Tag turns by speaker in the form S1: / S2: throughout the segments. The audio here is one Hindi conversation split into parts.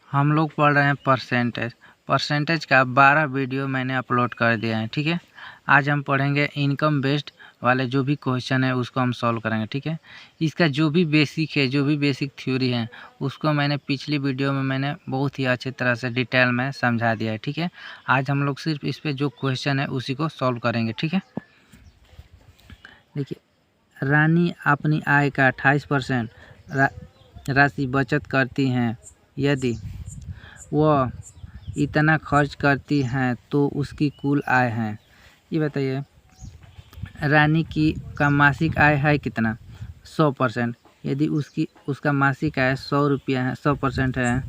S1: हम लोग पढ़ रहे हैं परसेंटेज। परसेंटेज का 12 वीडियो मैंने अपलोड कर दिया है, ठीक है। आज हम पढ़ेंगे इनकम बेस्ड वाले जो भी क्वेश्चन है उसको हम सॉल्व करेंगे, ठीक है। इसका जो भी बेसिक है, जो भी बेसिक थ्योरी है, उसको मैंने पिछली वीडियो में मैंने बहुत ही अच्छी तरह से डिटेल में समझा दिया है, ठीक है। आज हम लोग सिर्फ इस पे जो क्वेश्चन है उसी को सॉल्व करेंगे, ठीक है। देखिए, रानी अपनी आय का 28% राशि बचत करती हैं। यदि वह इतना खर्च करती हैं तो उसकी कुल आय है। ये बताइए, रानी की का मासिक आय है कितना? 100%। यदि उसका मासिक आय 100 रुपया है, 100% है,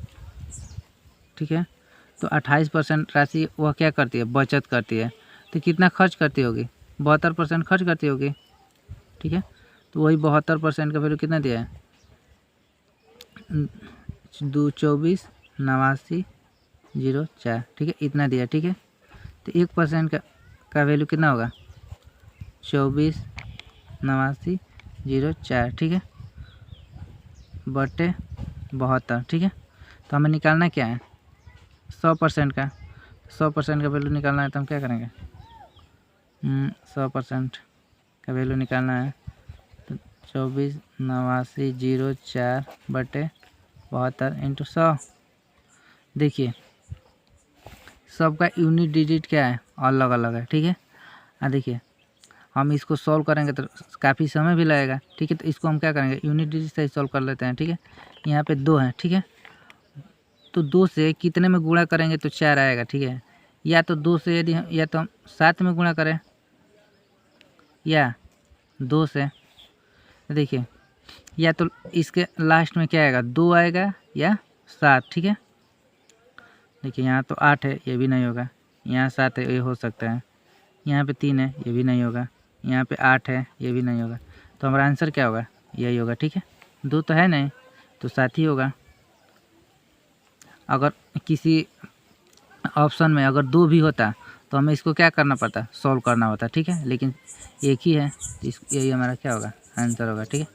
S1: ठीक है, तो 28% राशि वह क्या करती है? बचत करती है। तो कितना खर्च करती होगी? 72% खर्च करती होगी, ठीक है। तो वही 72% का वैल्यू कितना दिया है? 24,89,04, ठीक है, इतना दिया, ठीक है। तो 1% का वैल्यू कितना होगा? 24,89,04, ठीक है, बटे 72, ठीक है। तो हमें निकालना क्या है? 100% का। 100% का वैल्यू निकालना है तो हम क्या करेंगे? 100% का वैल्यू निकालना है तो 24,89,04 बटे 72 इंटू 100। देखिए, सबका यूनिट डिजिट क्या है? अलग अलग है, ठीक है। देखिए, हम इसको सॉल्व करेंगे तो काफ़ी समय भी लगेगा, ठीक है। तो इसको हम क्या करेंगे? यूनिट डिजिट से ही सॉल्व कर लेते हैं, ठीक है। यहाँ पे 2 है, ठीक है। तो 2 से कितने में गुणा करेंगे तो 4 आएगा, ठीक है। या तो 2 से यदि या तो हम 7 में गुणा करें या 2 से, देखिए, या तो इसके लास्ट में क्या आएगा? 2 आएगा या 7, ठीक है। देखिए, यहाँ तो 8 है, ये भी नहीं होगा। यहाँ 7 है, ये हो सकता है। यहाँ पे 3 है, ये भी नहीं होगा। यहाँ पे 8 है, ये भी नहीं होगा। तो हमारा आंसर क्या होगा? यही होगा, ठीक है। 2 तो है नहीं, तो 7 ही होगा। अगर किसी ऑप्शन में अगर 2 भी होता तो हमें इसको क्या करना पड़ता? सॉल्व करना होता, ठीक है। लेकिन एक ही है, तो यही हमारा क्या होगा? आंसर होगा, ठीक है।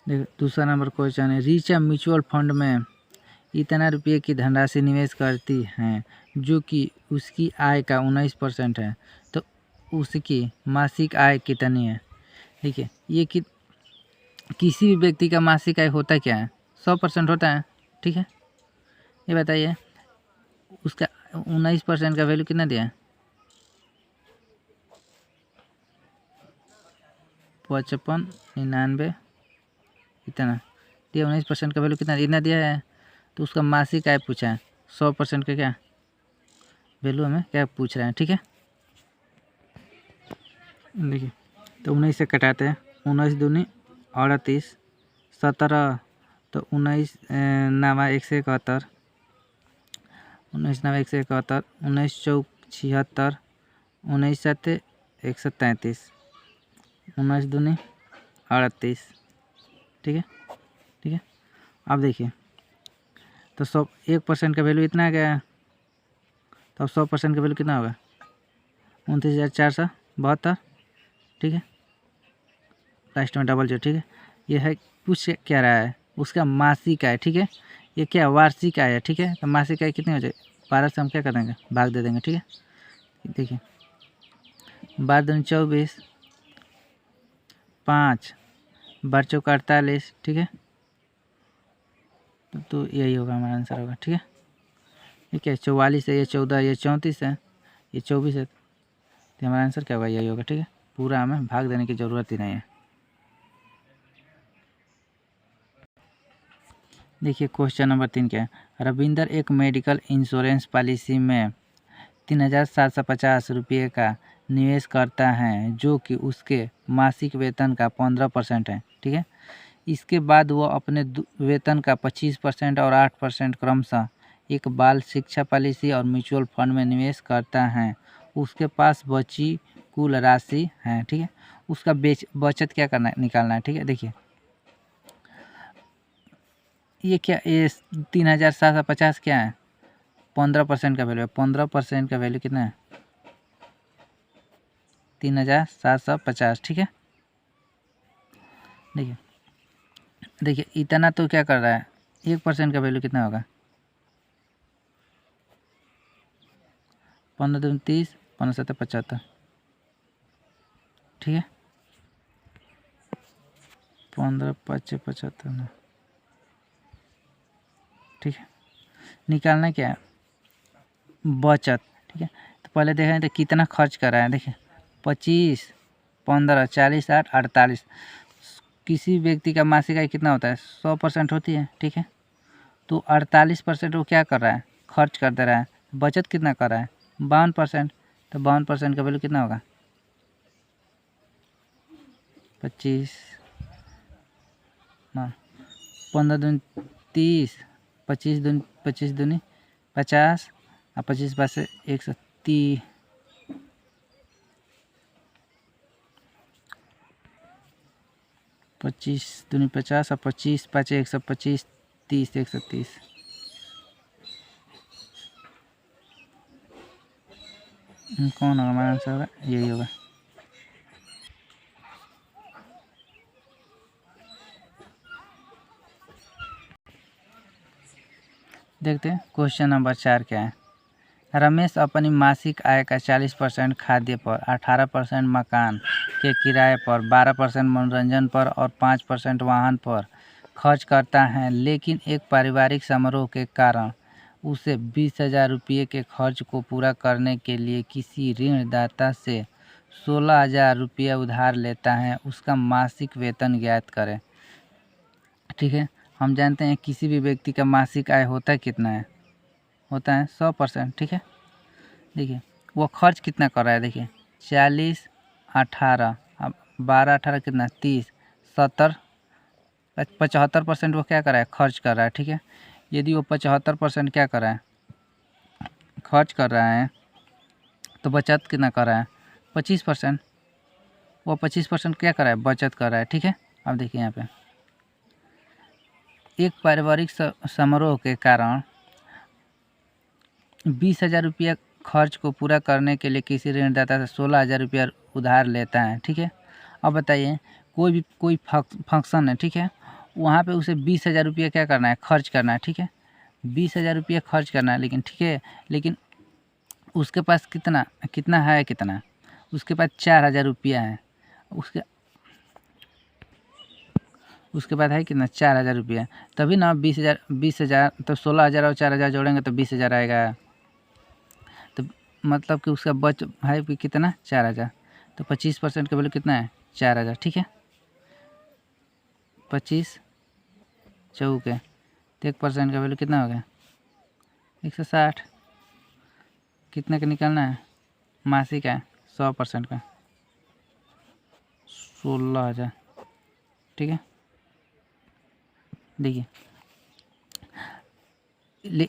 S1: देखो, दूसरा नंबर क्वेश्चन है, रीचा म्यूचुअल फंड में इतना रुपये की धनराशि निवेश करती हैं जो कि उसकी आय का 19% है, तो उसकी मासिक आय कितनी है? देखिए, ये किसी भी व्यक्ति का मासिक आय होता क्या है? 100% होता है, ठीक है। ये बताइए, उसका 19% का वैल्यू कितना दिया है? 55, 99, इतना दिया। 19% का वैल्यू कितना? इतना दिया है। तो उसका मासिक आय पूछा है, 100% का क्या वैल्यू हमें क्या पूछ रहे हैं, ठीक है। देखिए, तो 19 से कटाते हैं। 19 दूनी 38, 17, तो 19 नावा 171, 19 नावा 171, 19 चौक 76, 19 साते 133, 19 दूनी 38, ठीक है, ठीक है। अब देखिए, तो 1% का वैल्यू इतना आ गया, तो अब 100% का वैल्यू कितना होगा? 29,472, ठीक है। लास्ट में डबल 0, ठीक है। ये है, पूछ क्या रहा है? उसका मासिक आय, ठीक है। ये क्या? वार्षिक आय है, ठीक है। तो मासिक आय कितनी हो जाए? 12 से हम क्या कर देंगे? भाग दे देंगे, ठीक है। देखिए, 12 दूनी 24, 5, 12 चौक 48, ठीक है। तो यही होगा हमारा आंसर होगा, ठीक है। ठीक है, 44 है, ये 14, ये 34 है, ये 24 है, तो हमारा आंसर क्या होगा? यही होगा, ठीक है। पूरा हमें भाग देने की ज़रूरत ही नहीं है। देखिए, क्वेश्चन नंबर 3 क्या है? रविंदर एक मेडिकल इंश्योरेंस पॉलिसी में 3,750 रुपये का निवेश करता है जो कि उसके मासिक वेतन का 15% है, ठीक है। इसके बाद वह अपने वेतन का 25% और 8% क्रमशः एक बाल शिक्षा पॉलिसी और म्यूचुअल फंड में निवेश करता है। उसके पास बची कुल राशि है, ठीक है। उसका बचत क्या करना है? निकालना है, ठीक है। देखिए, ये क्या, ये 3,750 क्या है? 15% का वैल्यू है। 15% का वैल्यू कितना है? 3,750, ठीक है। देखिए देखिए इतना तो क्या कर रहा है, 1% का वैल्यू कितना होगा, 15 दूनी 30, 15 सत्तर 75, ठीक है, 15 5 75 ना, ठीक है। निकालना क्या है, बचत, ठीक है। तो पहले देखें तो कितना खर्च कर रहा है, देखिए 25, 15, 40, 60, 48। किसी व्यक्ति का मासिक आय कितना होता है, 100% होती है, ठीक है। तो 48% वो क्या कर रहा है, खर्च कर दे रहा है। बचत कितना कर रहा है, 52%। तो 52% का वैल्यू कितना होगा, 25 ना, 15 दूनी 30, 25 दूनी 50 और 25 पास 130, 25 दूनी 50 और 25 पाँच 125, 30 130। कौन होगा हमारा आंसर, होगा यही होगा। देखते हैं क्वेश्चन नंबर 4 क्या है। रमेश अपनी मासिक आय का 40% खाद्य पर, 18% मकान के किराए पर, 12% मनोरंजन पर और 5% वाहन पर खर्च करता है, लेकिन एक पारिवारिक समारोह के कारण उसे 20,000 रुपये के खर्च को पूरा करने के लिए किसी ऋणदाता से 16,000 रुपये उधार लेता है। उसका मासिक वेतन ज्ञात करें, ठीक है। हम जानते हैं किसी भी व्यक्ति का मासिक आय होता है कितना है, होता है 100%, ठीक है। देखिए वो खर्च कितना कर रहा है, देखिए 40, 18, अब 12 18 कितना 30, 70, 75% वो क्या कर रहा है, खर्च कर रहा है, ठीक है। यदि वो 75% क्या कर रहा है, खर्च कर रहा है, तो बचत कितना कर रहा है, 25%। वो 25% क्या कर रहा है, बचत कर रहा है, ठीक है। अब देखिए यहाँ पे एक पारिवारिक समारोह के कारण 20,000 रुपया खर्च को पूरा करने के लिए किसी ऋणदाता से 16,000 रुपया उधार लेता है, ठीक है। अब बताइए कोई फंक्शन है, ठीक है, वहाँ पे उसे 20,000 रुपया क्या करना है, खर्च करना है, ठीक है। 20,000 रुपया खर्च करना है, लेकिन ठीक है, लेकिन उसके पास कितना कितना है, कितना उसके पास 4,000 रुपया है। उसके बाद है कितना 4,000 रुपया, तभी ना 20,000 तो 16,000 और 4,000 जोड़ेंगे तो 20,000 आएगा। तो मतलब कि उसका बच है कि कितना 4,000। तो 25% का वैल्यू कितना है, 4,000, ठीक है। 25 चौके तो 1% का वैल्यू कितना हो गया, 160। कितने का निकालना है, मासिक है 100% का 16,000, ठीक है। देखिए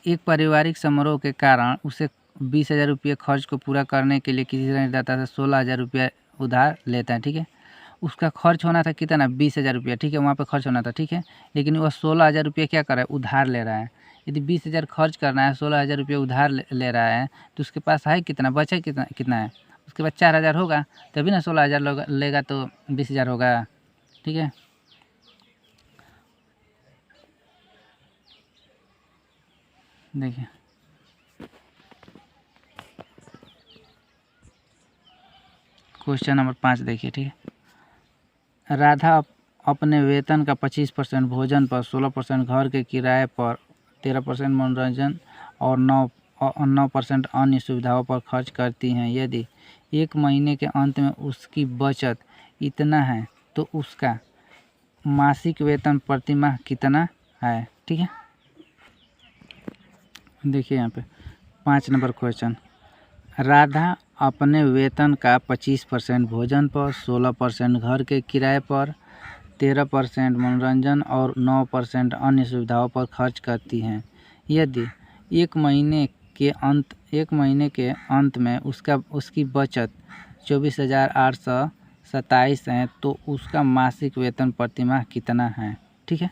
S1: एक पारिवारिक समारोह के कारण उसे 20,000 रुपये खर्च को पूरा करने के लिए किसी ऋणदाता से 16,000 रुपया उधार लेता है, ठीक है। उसका खर्च होना था कितना, 20,000 रुपया, ठीक है, वहाँ पे खर्च होना था, ठीक है। लेकिन वह 16,000 रुपये क्या कर रहा है, उधार ले रहा है। यदि 20,000 खर्च करना है, 16,000 रुपये उधार ले रहा है, तो उसके पास है कितना, बचा कितना कितना है, उसके बाद 4,000 होगा, तभी ना 16,000 लेगा तो 20,000 होगा, ठीक है। देखिए क्वेश्चन नंबर 5 देखिए, ठीक है। राधा अपने वेतन का 25% भोजन पर, 16% घर के किराए पर, 13% मनोरंजन और 9% अन्य सुविधाओं पर खर्च करती हैं। यदि एक महीने के अंत में उसकी बचत इतना है तो उसका मासिक वेतन प्रतिमाह कितना है, ठीक है। देखिए यहाँ पे 5 नंबर क्वेश्चन। राधा अपने वेतन का 25% भोजन पर, 16% घर के किराए पर, 13% मनोरंजन और 9% अन्य सुविधाओं पर खर्च करती हैं। यदि एक महीने के अंत में उसकी बचत 24,827 है तो उसका मासिक वेतन प्रतिमाह कितना है, ठीक है।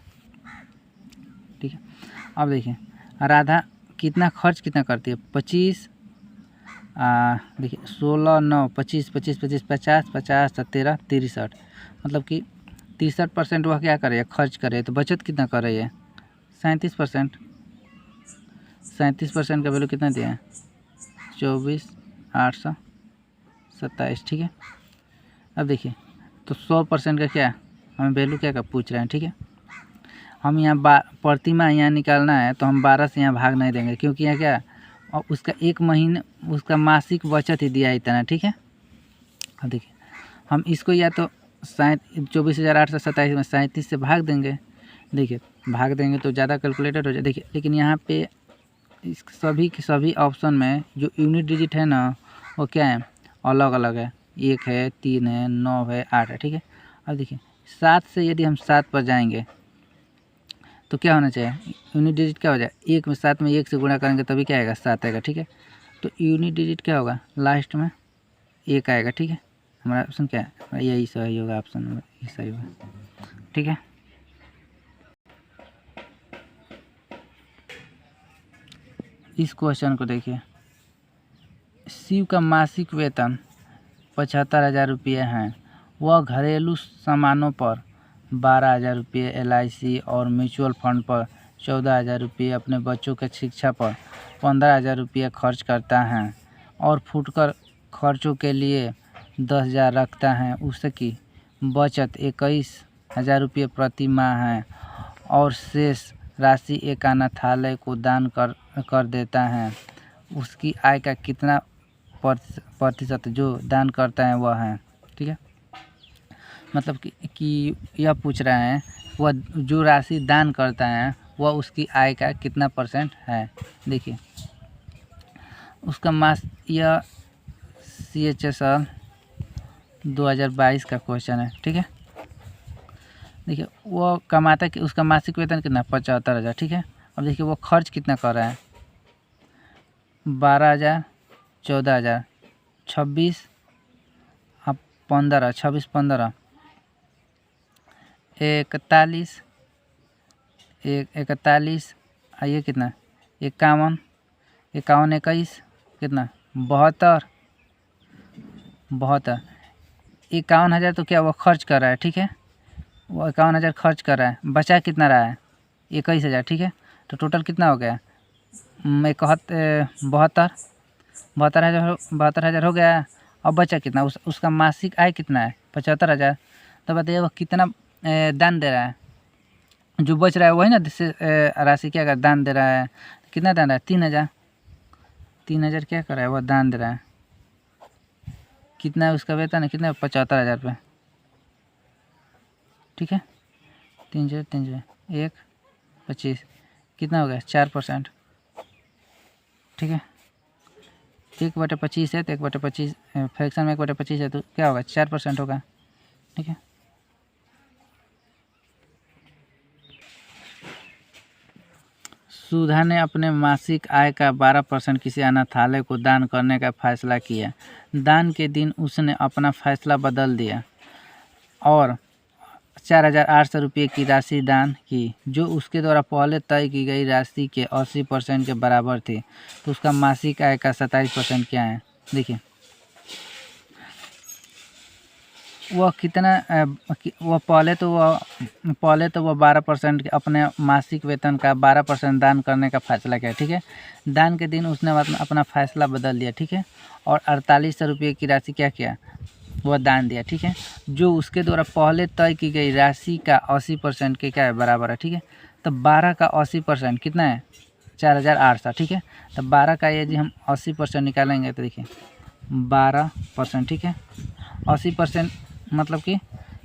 S1: ठीक है, अब देखिए राधा कितना खर्च कितना करती है, 25, देखिए 16 9 25 25 25 50 50 13 63, मतलब कि 63% वह क्या करे, खर्च करे, तो बचत कितना कर रही है, 37%। 37% का वैल्यू कितना दिया है, 24,827, ठीक है। अब देखिए तो 100% का क्या हमें वैल्यू क्या का पूछ रहे हैं, ठीक है। हम यहाँ प्रतिमाह यहाँ निकालना है तो हम 12 से यहाँ भाग नहीं देंगे, क्योंकि यहाँ क्या और उसका एक महीने उसका मासिक बचत ही दिया इतना, ठीक है। अब देखिए हम इसको या तो 24,827 में 37 से भाग देंगे, देखिए भाग देंगे तो ज़्यादा कैलकुलेटेड हो जाए। देखिए लेकिन यहाँ पे इस सभी के सभी ऑप्शन में जो यूनिट डिजिट है ना वो क्या है, अलग अलग है, 1 है, 3 है, 9 है, 8 है, ठीक है। अब देखिए 7 से यदि हम 7 पर जाएंगे तो क्या होना चाहिए, यूनिट डिजिट क्या हो जाए, 1 में 7 में 1 से गुणा करेंगे तभी क्या आएगा, 7 आएगा, ठीक है। तो यूनिट डिजिट क्या होगा, लास्ट में 1 आएगा, ठीक है। हमारा ऑप्शन क्या है, हमारा यही सही होगा, ऑप्शन नंबर ये सही होगा, ठीक है। इस क्वेश्चन को देखिए, शिव का मासिक वेतन 75,000 रुपये हैं, वह घरेलू सामानों पर 12,000 रुपये, LIC और म्यूचुअल फंड पर 14,000 रुपये, अपने बच्चों के शिक्षा पर 15,000 रुपये खर्च करता है और फुटकर खर्चों के लिए 10,000 रखता है। उसकी बचत 21,000 रुपये प्रति माह है और शेष राशि एक अनाथालय को दान कर देता है। उसकी आय का कितना प्रतिशत जो दान करता है वह है, ठीक है। मतलब कि यह पूछ रहे हैं वह जो राशि दान करता है वह उसकी आय का कितना % है। देखिए उसका मास यह CHSL 2022 का क्वेश्चन है, ठीक है। देखिए वो कमाता कि उसका मासिक वेतन कितना 75,000, ठीक है। अब देखिए वो खर्च कितना कर रहा है, 12,000, 14,000, 26 अब 15, 26 15 41 41 ये कितना 51 51 21 कितना 72 51,000 तो क्या वो खर्च कर रहा है, ठीक है। वो 51,000 खर्च कर रहा है, बचा कितना रहा है 21,000, ठीक है। तो टोटल कितना हो गया 72,000 हो गया। अब बचा कितना, उसका मासिक आय कितना है 75,000। तो बताइए वो कितना दान दे रहा है, जो बच रहा है वही ना राशि क्या कर दान दे रहा है, कितना दान रहा है 3,000। 3,000 क्या कर रहा है वह दान दे रहा है, कितना है उसका वेतन है कितना 75,000 रुपये, ठीक है। 3 1 25 कितना हो गया 4%, ठीक है। 1/25 है तो 1/25 फ्रैक्शन में 1/25 है तो क्या होगा 4% होगा, ठीक है। सुधा ने अपने मासिक आय का 12% किसी अनाथालय को दान करने का फैसला किया। दान के दिन उसने अपना फैसला बदल दिया और 4,800 रुपये की राशि दान की, जो उसके द्वारा पहले तय की गई राशि के 80% के बराबर थी। तो उसका मासिक आय का 27% क्या है, देखिए वह कितना वह पहले तो वह 12% अपने मासिक वेतन का 12% दान करने का फैसला किया, ठीक है। दान के दिन उसने अपना फैसला बदल दिया, ठीक है, और 4800 रुपये की राशि क्या किया वह दान दिया, ठीक है, जो उसके द्वारा पहले तय की गई राशि का 80% के क्या है बराबर है, ठीक है। तो 12 का 80% कितना है 4,800, ठीक है। तो 12 का यदि हम 80% निकालेंगे तो देखिए 12%, ठीक है। 80% मतलब कि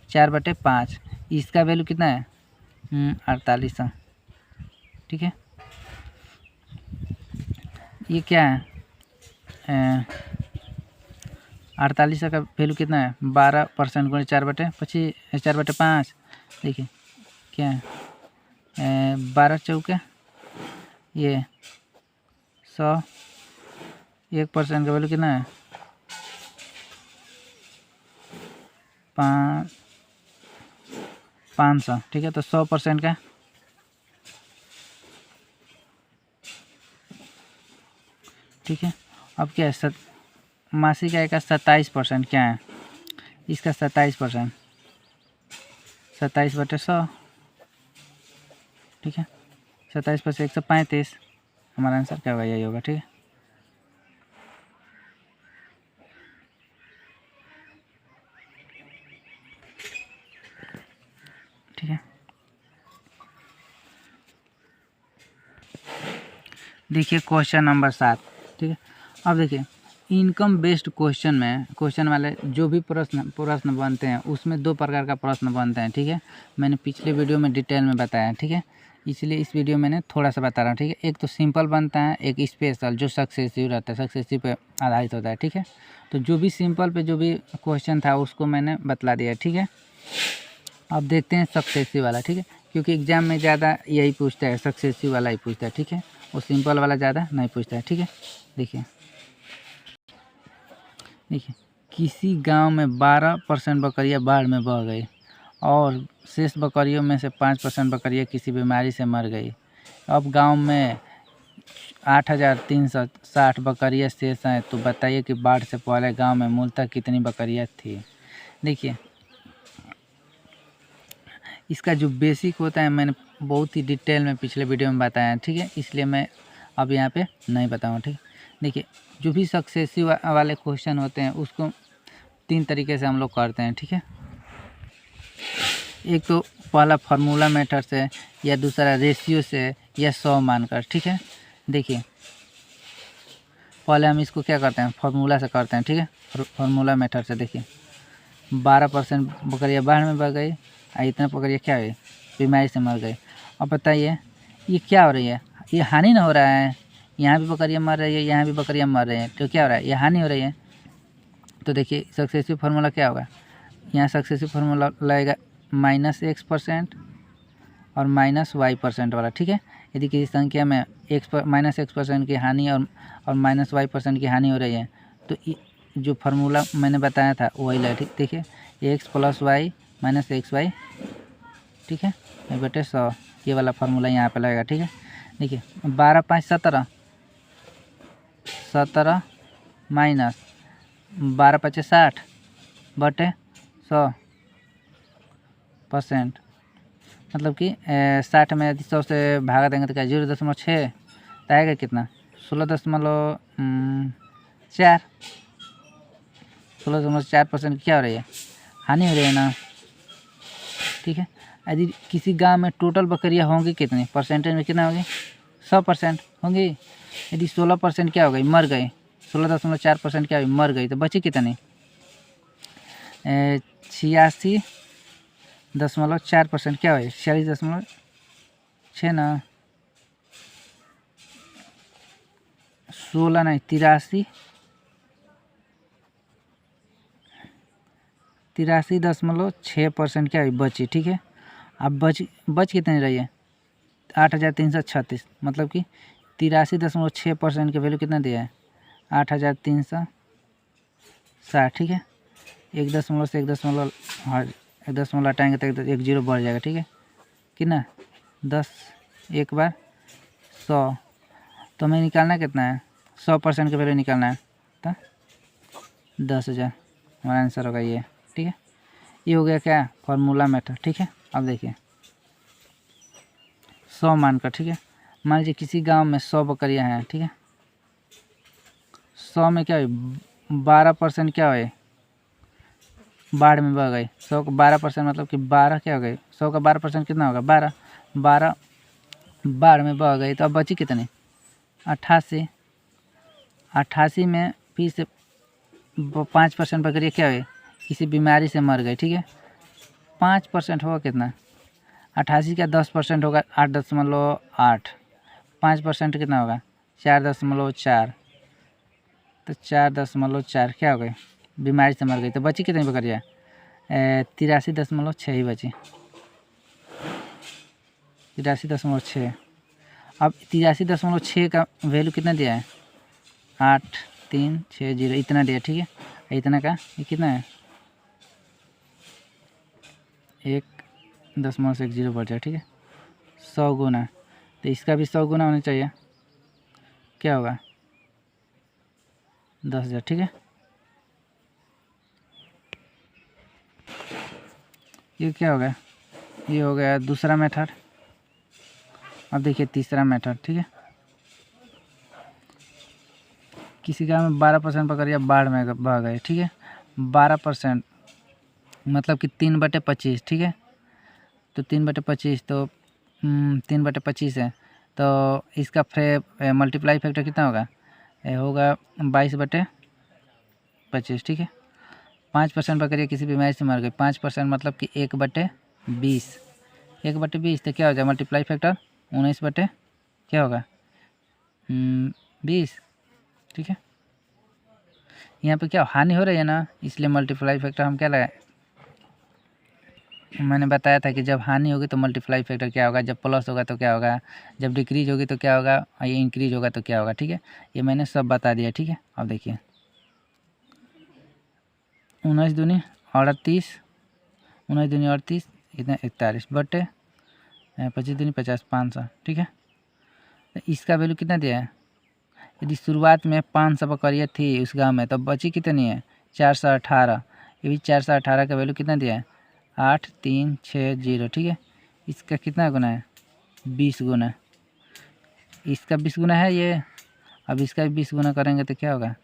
S1: 4/5, इसका वैल्यू कितना है 4800, ठीक है। ये क्या है 48 का वैल्यू कितना है 12% गुणे 4/25 4/5, देखिए क्या है 12 चौके ये 100, 1% का वैल्यू कितना है 500, ठीक है। तो 100% का ठीक है। अब क्या है मासिक आय का 27% क्या है, इसका 27% 27/100, ठीक है। 27 पर से 135, हमारा आंसर क्या होगा, यही होगा, ठीक है। ठीक है, देखिए क्वेश्चन नंबर 7, ठीक है। अब देखिए इनकम बेस्ड क्वेश्चन में क्वेश्चन वाले जो भी प्रश्न बनते हैं उसमें 2 प्रकार का प्रश्न बनते हैं, ठीक है। मैंने पिछले वीडियो में डिटेल में बताया, ठीक है, इसलिए इस वीडियो में मैंने थोड़ा सा बता रहा हूँ, ठीक है। एक तो सिंपल बनता है, एक स्पेशल जो सक्सेसिव रहता है, सक्सेसिव पे आधारित होता है, ठीक है। तो जो भी सिंपल पे जो भी क्वेश्चन था उसको मैंने बतला दिया, ठीक है। अब देखते हैं सक्सेसिव वाला, ठीक है, क्योंकि एग्जाम में ज़्यादा यही पूछता है, सक्सेसिव वाला ही पूछता है, ठीक है। वो सिंपल वाला ज़्यादा नहीं पूछता है, ठीक है। देखिए किसी गांव में 12% बकरियां बाढ़ में बह गई और शेष बकरियों में से 5% बकरियां किसी बीमारी से मर गई। अब गांव में 8,360 बकरियां शेष हैं, तो बताइए कि बाढ़ से पहले गांव में मूलतः कितनी बकरियां थी। देखिए इसका जो बेसिक होता है मैंने बहुत ही डिटेल में पिछले वीडियो में बताया, ठीक है, इसलिए मैं अब यहाँ पे नहीं बताऊँ, ठीक है। देखिए जो भी सक्सेसिव वाले क्वेश्चन होते हैं उसको 3 तरीके से हम लोग करते हैं, ठीक है। एक तो पहला फार्मूला मेथड से, या दूसरा रेशियो से, या 100 मानकर, ठीक है। देखिए पहले हम इसको क्या करते हैं, फार्मूला से करते हैं, ठीक है। फार्मूला मेथड से देखिए 12% बकरियाँ बाढ़ में बह गई और इतना बकरियाँ क्या हुई, बीमारी से मर गई। अब बताइए ये क्या हो रही है, ये हानि ना हो रहा है, यहाँ भी बकरियाँ मर रही है, यहाँ भी बकरियाँ मर रही हैं, तो क्या हो रहा है, ये हानि हो रही है। तो देखिए सक्सेसिव फार्मूला क्या होगा, यहाँ सक्सेसिव फार्मूला लगेगा -X% और -Y% वाला, ठीक है। यदि किसी संख्या में -X% की हानि और -Y% की हानि हो रही है तो जो फार्मूला मैंने बताया था वही लगे, ठीक। देखिए x + y - xy, ठीक है, बटे 100, ये वाला फार्मूला यहाँ पे लगेगा, ठीक है। देखिए 12 5 17 17 माइनस 12 5 60 बटे 100%, मतलब कि 60 में यदि 100 से भागा देंगे तो क्या 0.6 तो आएगा कितना, 16.4, 16.4% क्या हो रही है, हानि हो रही है ना, ठीक है। यदि किसी गांव में टोटल बकरियां होंगी कितनी, परसेंटेज में कितना होगी, 100% होंगी। यदि 16% क्या हो गई, मर गई, 16.4% क्या हुई, मर गई, तो बची कितनी, 86.4% क्या हुई, 46.6 ना, 16 नहीं 83.6% क्या हुई, बची, ठीक है। अब बच कितनी रही है, 8,336, मतलब कि 83.6% की वैल्यू कितना दिया है, 8,360, ठीक है। 1 दशमलव से 1 दशमलव हटाएंगे तो 1 0 बढ़ जाएगा, ठीक है, कितना 10, एक बार 100, तो हमें निकालना कितना है, 100% की वैल्यू निकालना है, तो 10,000 हमारा आंसर होगा ये, ठीक है। ये हो गया क्या, फार्मूला मेथड, ठीक है। अब देखिए 100 मानकर, ठीक है, मान लीजिए किसी गांव में 100 बकरियां हैं, ठीक है। 100 में क्या हुई, 12% क्या हुई, बाढ़ में बह गई। 100 का 12% मतलब कि 12 क्या हो गई, 100 का 12% कितना होगा, 12 12 बाढ़ में बह गई, तो अब बची कितनी, 88 88 में फिर से 5% बकरियाँ क्या हुई, किसी बीमारी से मर गई, ठीक है। 5% होगा कितना, 88 का 10% होगा 8.8, 5% कितना होगा 4.4, तो 4.4 क्या हो गई, बीमारी से मर गई, तो बची कितनी बकरियाँ, 83.6 ही बची, 83.6। अब 83.6 का वैल्यू कितना दिया है, 8360 इतना दिया, ठीक है। इतना का ये कितना है, 1.10 बढ़ जाए, ठीक है, 100 गुना, तो इसका भी 100 गुना होना चाहिए, क्या होगा 10,000, ठीक है। ये क्या होगा ये हो गया दूसरा मेथड। अब देखिए तीसरा मेथड, ठीक है। किसी गाँव में 12% पकड़िया बाढ़ में बह गए, ठीक है। 12% मतलब कि 3/25, ठीक है। तो 3/25 तो 3/25 है, तो इसका मल्टीप्लाई फैक्टर कितना होगा? ये होगा 22/25, ठीक है। 5% पकड़िए किसी बीमारी से मर गई, 5% मतलब कि 1/20, 1/20 तो क्या हो जाए मल्टीप्लाई फैक्टर 19 बटे क्या होगा 20, ठीक है। यहाँ पे क्या हानि हो रही है ना, इसलिए मल्टीप्लाई फैक्टर हम क्या लगाए, मैंने बताया था कि जब हानि होगी तो मल्टीप्लाई फैक्टर क्या होगा, जब प्लस होगा तो क्या होगा, जब डिक्रीज होगी तो क्या होगा, ये इंक्रीज होगा तो क्या होगा, ठीक है। ये मैंने सब बता दिया, ठीक है। अब देखिए 19 दूनी 38, 19 दूनी 38, इतना 41 बटे 25 दूनी 50, 500, ठीक है। तो इसका वैल्यू कितना दिया है? यदि शुरुआत में 500 बकरियाँ थी उस गांव में, तो बची कितनी है 418। ये भी 418 का वैल्यू कितना दिया है 8360, ठीक है। इसका कितना गुना है 20 गुना, इसका 20 गुना है ये। अब इसका भी 20 गुना करेंगे तो क्या होगा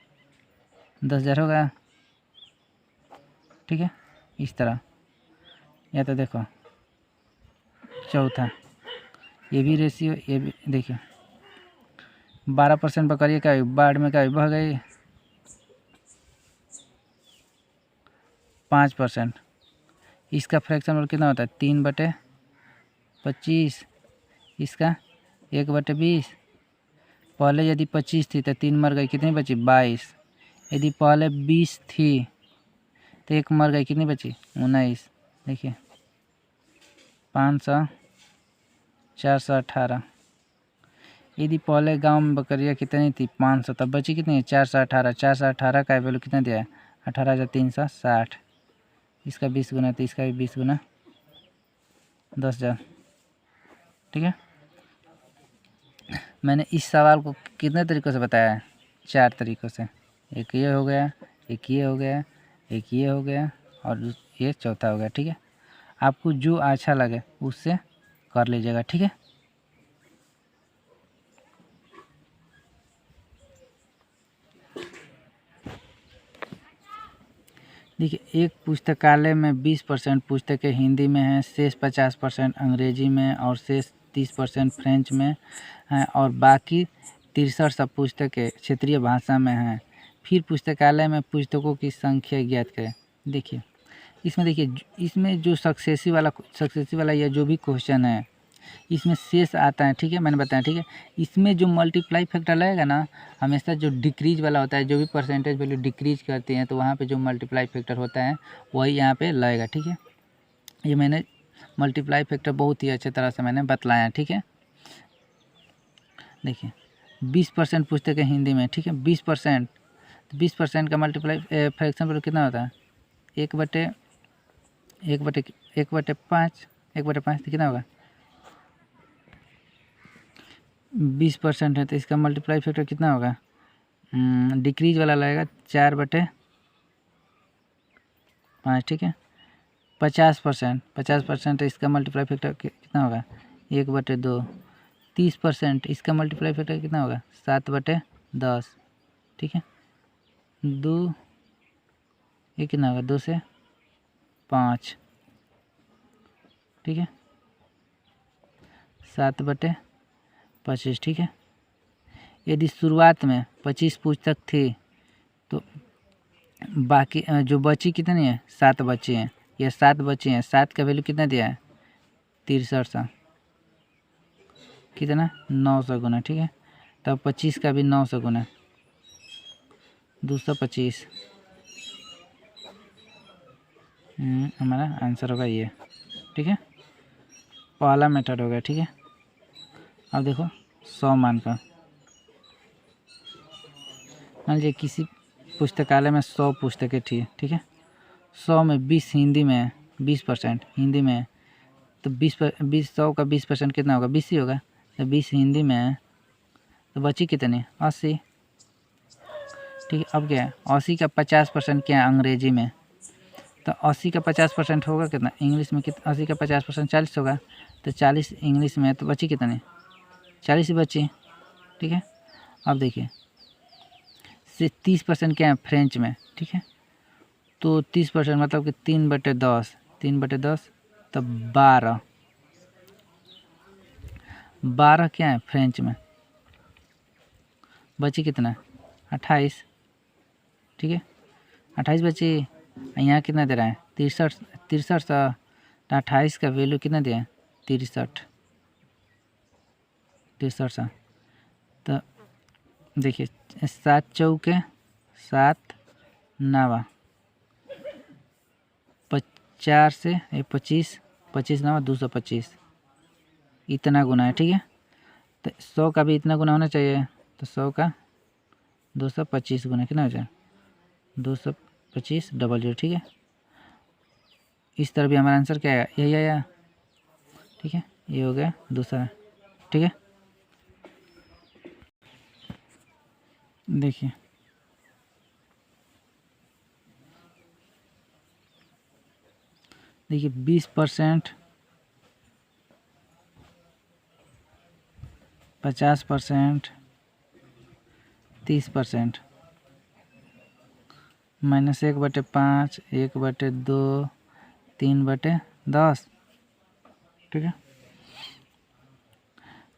S1: 10,000 होगा, ठीक है। इस तरह। या तो देखो चौथा, ये भी रेशियो, ये भी देखिए 12% बकरियाँ क्या हुई बाढ़ में, क्या हुई बह गई 5%। इसका फ्रैक्शन कितना होता है 3/25, इसका 1/20। पहले यदि 25 थी तो 3 मर गई, कितनी बची 22। यदि पहले 20 थी तो 1 मर गई, कितनी बची 19। देखिए 500, 418। यदि पहले गांव में बकरियाँ कितनी थी 500, तब बची कितनी है 418। 418 का वैल्यू कितना दिया है 18,360। इसका 20 गुना, तो इसका भी 20 गुना 10,000, ठीक है। मैंने इस सवाल को कितने तरीक़ों से बताया है 4 तरीक़ों से। एक ये हो गया, एक ये हो गया, एक ये हो गया और ये चौथा हो गया, ठीक है। आपको जो अच्छा लगे उससे कर लीजिएगा, ठीक है। देखिए एक पुस्तकालय में 20% पुस्तकें हिंदी में हैं, शेष 50% अंग्रेजी में और शेष 30% फ्रेंच में हैं और बाकी 63 सब पुस्तकें क्षेत्रीय भाषा में हैं। फिर पुस्तकालय में पुस्तकों की संख्या ज्ञात करें। देखिए इसमें जो सक्सेसिव वाला या जो भी क्वेश्चन है इसमें शेष आता है, ठीक है। मैंने बताया, ठीक है। इसमें जो मल्टीप्लाई फैक्टर लगेगा ना, हमेशा जो डिक्रीज वाला होता है, जो भी परसेंटेज वैल्यू डिक्रीज करते हैं तो वहाँ पे जो मल्टीप्लाई फैक्टर होता है वही यहाँ पे लगेगा, ठीक है। ये मैंने मल्टीप्लाई फैक्टर बहुत ही अच्छे तरह से मैंने बतलाया, ठीक है। देखिए 20% पुस्तकें हिंदी में, ठीक है। 20% का मल्टीप्लाई फ्रैक्शन वैल्यू कितना होता है 1/5 कितना होगा 20% है तो इसका मल्टीप्लाई फैक्टर कितना होगा डिक्रीज वाला लगेगा 4/5, ठीक है। 50% तो इसका मल्टीप्लाई फैक्टर कितना होगा 1/2। 30% इसका मल्टीप्लाई फैक्टर कितना होगा 7/10, ठीक है। 2 ये कितना होगा 2 से 5, ठीक है। 7/25, ठीक है। यदि शुरुआत में 25 पुस्तक थी तो बाकी जो बची कितनी है 7 बची हैं, ये 7 बची हैं। 7 का वैल्यू कितना दिया है 63, कितना 900 गुना, ठीक है। तब 25 का भी 900 गुना 225, हमारा आंसर होगा ये, ठीक है। पहला मेथड हो गया, ठीक है। अब देखो 100 मान का, मान लीजिए किसी पुस्तकालय में 100 पुस्तकें थी, ठीक है। 100 में 20 हिंदी में है, 20% हिंदी में है, तो 100 का 20% कितना होगा 20 ही होगा। तो 20 हिंदी में है तो बची कितनी 80, ठीक है। अब क्या है 80 का 50% क्या है अंग्रेजी में, तो 80 का 50% होगा कितना इंग्लिश में, कितना 80 का 50% 40 होगा, तो 40 इंग्लिश में, तो बची कितने 40 ही बची, ठीक है। अब देखिए से 30% क्या है फ्रेंच में, ठीक है, तो 30% मतलब कि 3/10, 3/10 तो 12 क्या है फ्रेंच में, बची कितना 28, ठीक है, 28 बची। यहाँ कितना दे रहा है 63 सा, तो 28 का वैल्यू कितना दिया है 63 सा। तो देखिए 7 चौके 7 9 4 से 25, 25 9 225, इतना गुना है, ठीक है। तो 100 का भी इतना गुना होना चाहिए, तो 100 का 225 गुना कितना हो जाए 225 डबल 0, ठीक है। इस तरह भी हमारा आंसर क्या आया, यही आया, ठीक है। ये हो गया दूसरा, ठीक है। देखिए देखिए 20%, 50%, 30%, -1/5, 1/2, 3/10, ठीक है।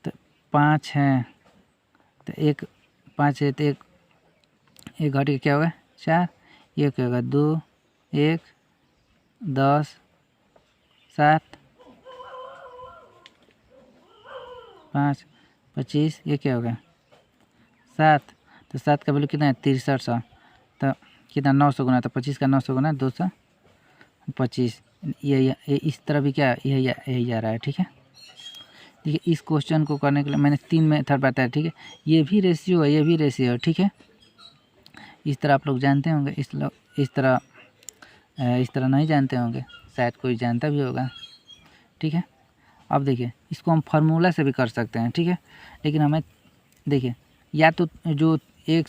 S1: तो 5 है, तो 5 है, तो एक घट के क्या होगा 4, ये क्या होगा 2, 1, 10, 7, 5, 25, ये क्या होगा 7, तो 7 का वैल्यू कितना है 6300, तो कितना 900 गुना, तो 25 का 900 गुना 225, ये इस तरह भी क्या यही आ रहा है, ठीक है। देखिए इस क्वेश्चन को करने के लिए मैंने 3 मेथड बताया, ठीक है। ये भी रेशियो है, ये भी रेशियो है, ठीक है। इस तरह आप लोग जानते होंगे, इस तरह नहीं जानते होंगे, शायद कोई जानता भी होगा, ठीक है। अब देखिए इसको हम फार्मूला से भी कर सकते हैं, ठीक है, लेकिन हमें देखिए या तो जो एक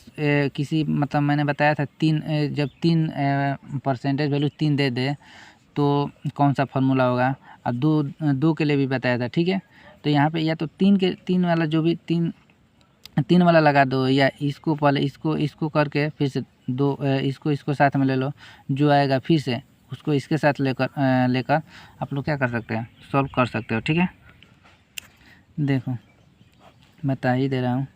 S1: किसी मतलब मैंने बताया था जब 3% वैल्यू 3 दे दे तो कौन सा फार्मूला होगा, और 2 के लिए भी बताया था, ठीक है। तो यहाँ पे या तो 3 वाला जो भी 3 वाला लगा दो, या इसको पहले इसको करके फिर से 2 इसको साथ में ले लो, जो आएगा फिर से उसको इसके साथ लेकर आप लोग क्या कर सकते हैं सॉल्व कर सकते हो, ठीक है। देखो बता ही दे रहा हूँ,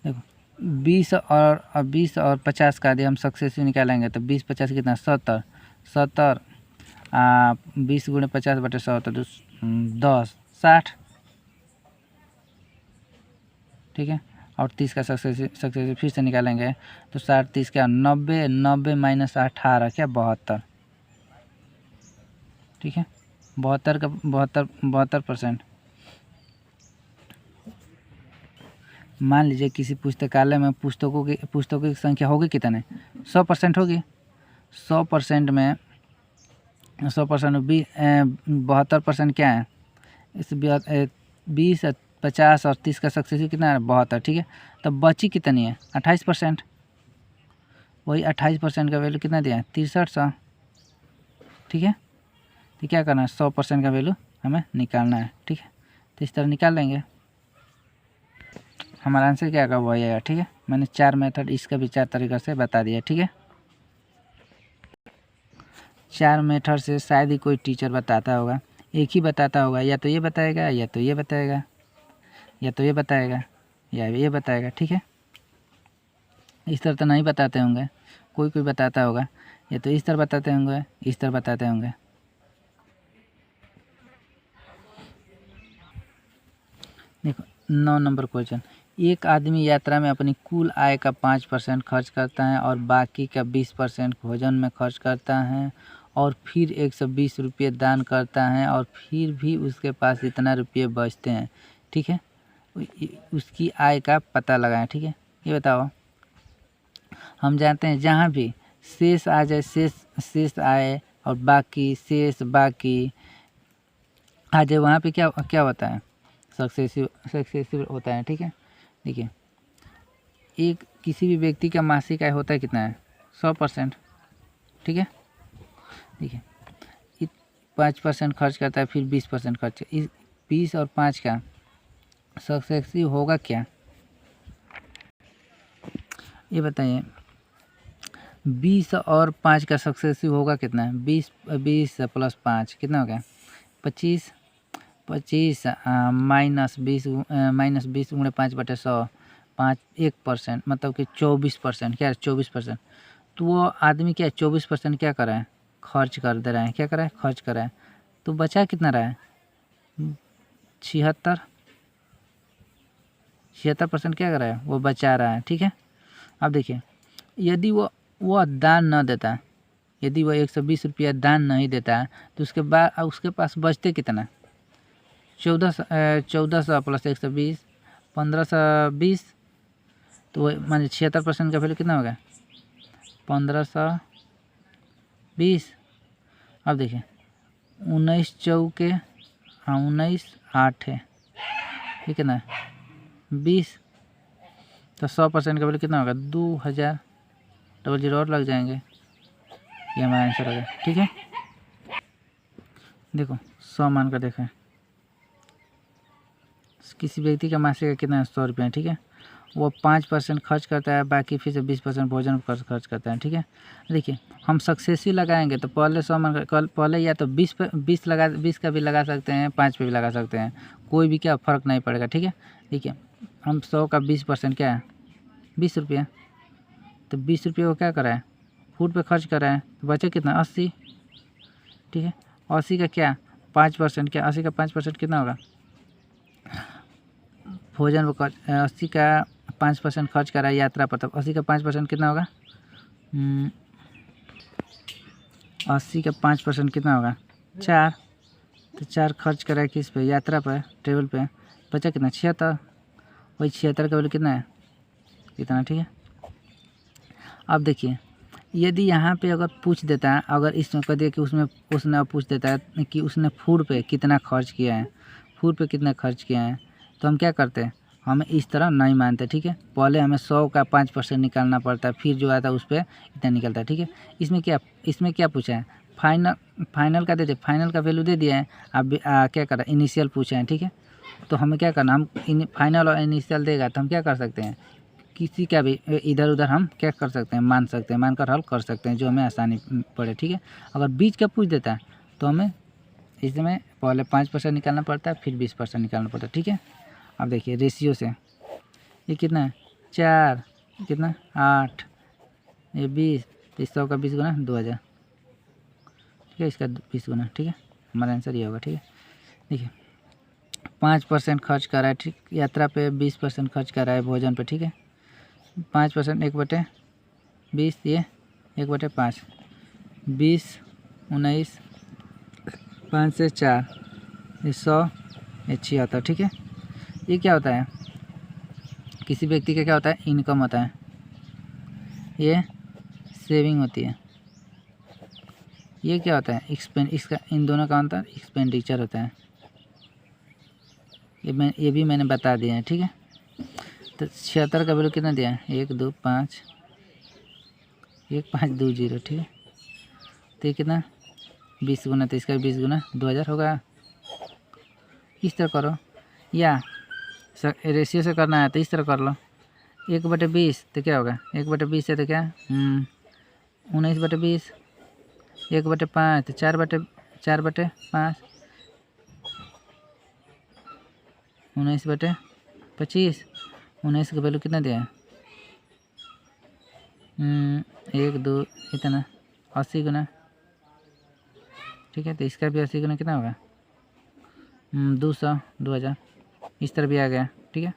S1: देखो 20 और 50 का यदि हम सक्सेसिव निकालेंगे तो 20 50 कितना 70, 20 गुणे 50/100 तो 10 60, ठीक है। और 30 का सक्सेसिव फिर से निकालेंगे तो 60 30 क्या 90, 90 - 18 क्या 72, ठीक है। 72 का 72%। मान लीजिए किसी पुस्तकालय में पुस्तकों की संख्या होगी कितने 100% होगी, 100% में 72% क्या है, इस 20 50 और 30 का सक्सेसिव कितना है 72, ठीक है। तब बची कितनी है 28%, वही 28% का वैल्यू कितना दिया है 6300, ठीक है। तो क्या करना है 100% का वैल्यू हमें निकालना है, ठीक है। तो इस तरह निकाल लेंगे, हमारा आंसर क्या होगा वही आएगा, ठीक है। मैंने 4 मेथड इसका भी 4 तरीक़े से बता दिया, ठीक है। 4 मेथड से शायद ही कोई टीचर बताता होगा, एक ही बताता होगा, या तो ये बताएगा या तो ये बताएगा या तो ये बताएगा या ये बताएगा, ठीक है। इस तरह तो नहीं बताते होंगे, कोई बताता होगा, या तो इस तरह बताते होंगे इस तरह बताते होंगे। देखो 9 नंबर क्वेश्चन, एक आदमी यात्रा में अपनी कुल आय का 5% खर्च करता है और बाकी का 20% भोजन में खर्च करता है, और फिर 120 रुपये दान करता है, और फिर भी उसके पास इतना रुपये बचते हैं, ठीक है। उसकी आय का पता लगाएं, ठीक है। ये बताओ, हम जानते हैं जहाँ भी शेष आ जाए, शेष आए और बाकी आ जाए, वहाँ पे क्या होता है सक्सेसिव होता है, ठीक है। देखिए एक किसी भी व्यक्ति का मासिक आय होता है कितना है 100%, ठीक है। देखिए 5% खर्च करता है, फिर 20% खर्च, इस 20 और 5 का सक्सेसिव होगा क्या, ये बताइए। 20 और 5 का सक्सेसिव होगा कितना है, 20 प्लस 5 कितना हो गया 25, 25 माइनस 20 गुणे 5/100, 1% मतलब कि 24%, क्या है 24%। तो वो आदमी क्या 24% क्या कर रहा है, खर्च कर दे रहा है, क्या कर रहा है, खर्च कर रहा है। तो बचा कितना रहा है 76% क्या कर रहा है, वो बचा रहा है, ठीक है। अब देखिए यदि वो दान न देता, यदि वो 120 रुपया दान नहीं देता तो उसके बाद उसके पास बचते कितना 1400 प्लस 120 1520, तो वो मान 76% का वैल्यू कितना होगा 1520। अब देखिए 19 चौके 19 8 है, ये कितना है 20, तो 100% का वैल्यू कितना होगा 2000, डबल जीरो और लग जाएंगे, ये हमारा आंसर होगा, ठीक है। देखो 100 मान कर देखें, किसी व्यक्ति का मासिक आय कितना है 100 रुपये, ठीक है। वो 5% खर्च करता है, बाकी फिर से 20% भोजन पर खर्च करता है, ठीक है। देखिए हम सक्सेसिव लगाएंगे तो पहले 100 मान कर, पहले या तो 20 का भी लगा सकते हैं, 5 पे भी लगा सकते हैं, कोई भी क्या फ़र्क नहीं पड़ेगा, ठीक है। देखिए हम 100 का 20% क्या है 20 रुपये, तो 20 रुपये को क्या करा है फूड पे खर्च करा है, तो बचे कितना 80, ठीक है। 80 का क्या 5%, क्या 80 का 5% कितना होगा भोजन पर 80 का 5% खर्च करा है यात्रा पर, तब 80 का 5% कितना होगा 80 का 5% कितना होगा 4, तो 4 खर्च करा है किस पे यात्रा पर, ट्रेवल पे, बचा कितना 76, वही 76 का वैल्यू कितना है कितना, ठीक है। अब देखिए यदि यहाँ पे अगर पूछ देता है, अगर इसमें कह दिया कि उसने पूछ देता है कि उसने फूड पे कितना खर्च किया है, फूड पे कितना खर्च किया है, तो हम क्या करते हैं, हमें इस तरह नहीं मानते, ठीक है। पहले हमें 100 का 5% निकालना पड़ता है, फिर जो आता है उस पर इतना निकलता है, ठीक है। इसमें क्या पूछा है फाइनल का दे दे, फाइनल का वैल्यू दे दिया है। अब क्या करा इनिशियल पूछा है, ठीक है। तो हमें क्या करना, हम फाइनल और इनिशियल देगा तो हम क्या कर सकते हैं, किसी का भी इधर उधर हम क्या कर सकते हैं मान सकते हैं, मानकर हल कर सकते हैं, जो हमें आसानी पड़े, ठीक है। अगर बीच का पूछ देता है तो हमें इसमें पहले 5% निकालना पड़ता है, फिर 20% निकालना पड़ता है, ठीक है। अब देखिए रेशियो से ये कितना है 4, कितना 8, ये 20, तो 100 का 20 गुना 2000, ठीक है, इसका 20 गुना, ठीक है। हमारा आंसर ये होगा, ठीक है। देखिए 5% खर्च कर रहा है, ठीक, यात्रा पे 20% खर्च कर रहा है भोजन पे, ठीक है। 5% 1/20, ये 1/5, 20 19 5 से 4, ये 100, ये 76, ठीक है। ये क्या होता है किसी व्यक्ति का क्या होता है इनकम होता है, ये सेविंग होती है। ये क्या होता है इसका इन दोनों का अंतर एक्सपेंडिचर होता है। ये भी मैंने बता दिया है, ठीक है। तो 76 का वैल्यू कितना दिया है 1 2 5 1 5 2 0, ठीक है। तो ये कितना 20 गुना, तो इसका 20 गुना 2000 होगा। इस तरह करो, या रेशियो से करना है तो इस तरह कर लो 1/20, तो क्या होगा 1/20 है तो क्या 19/20, 1/5 तो 4/5, 19/25, 19 का वैल्यू कितना दिया है 1 2 इतना 80 गुना, ठीक है। तो इसका भी 80 गुना कितना होगा 200, 2000, इस तरह भी आ गया, ठीक है।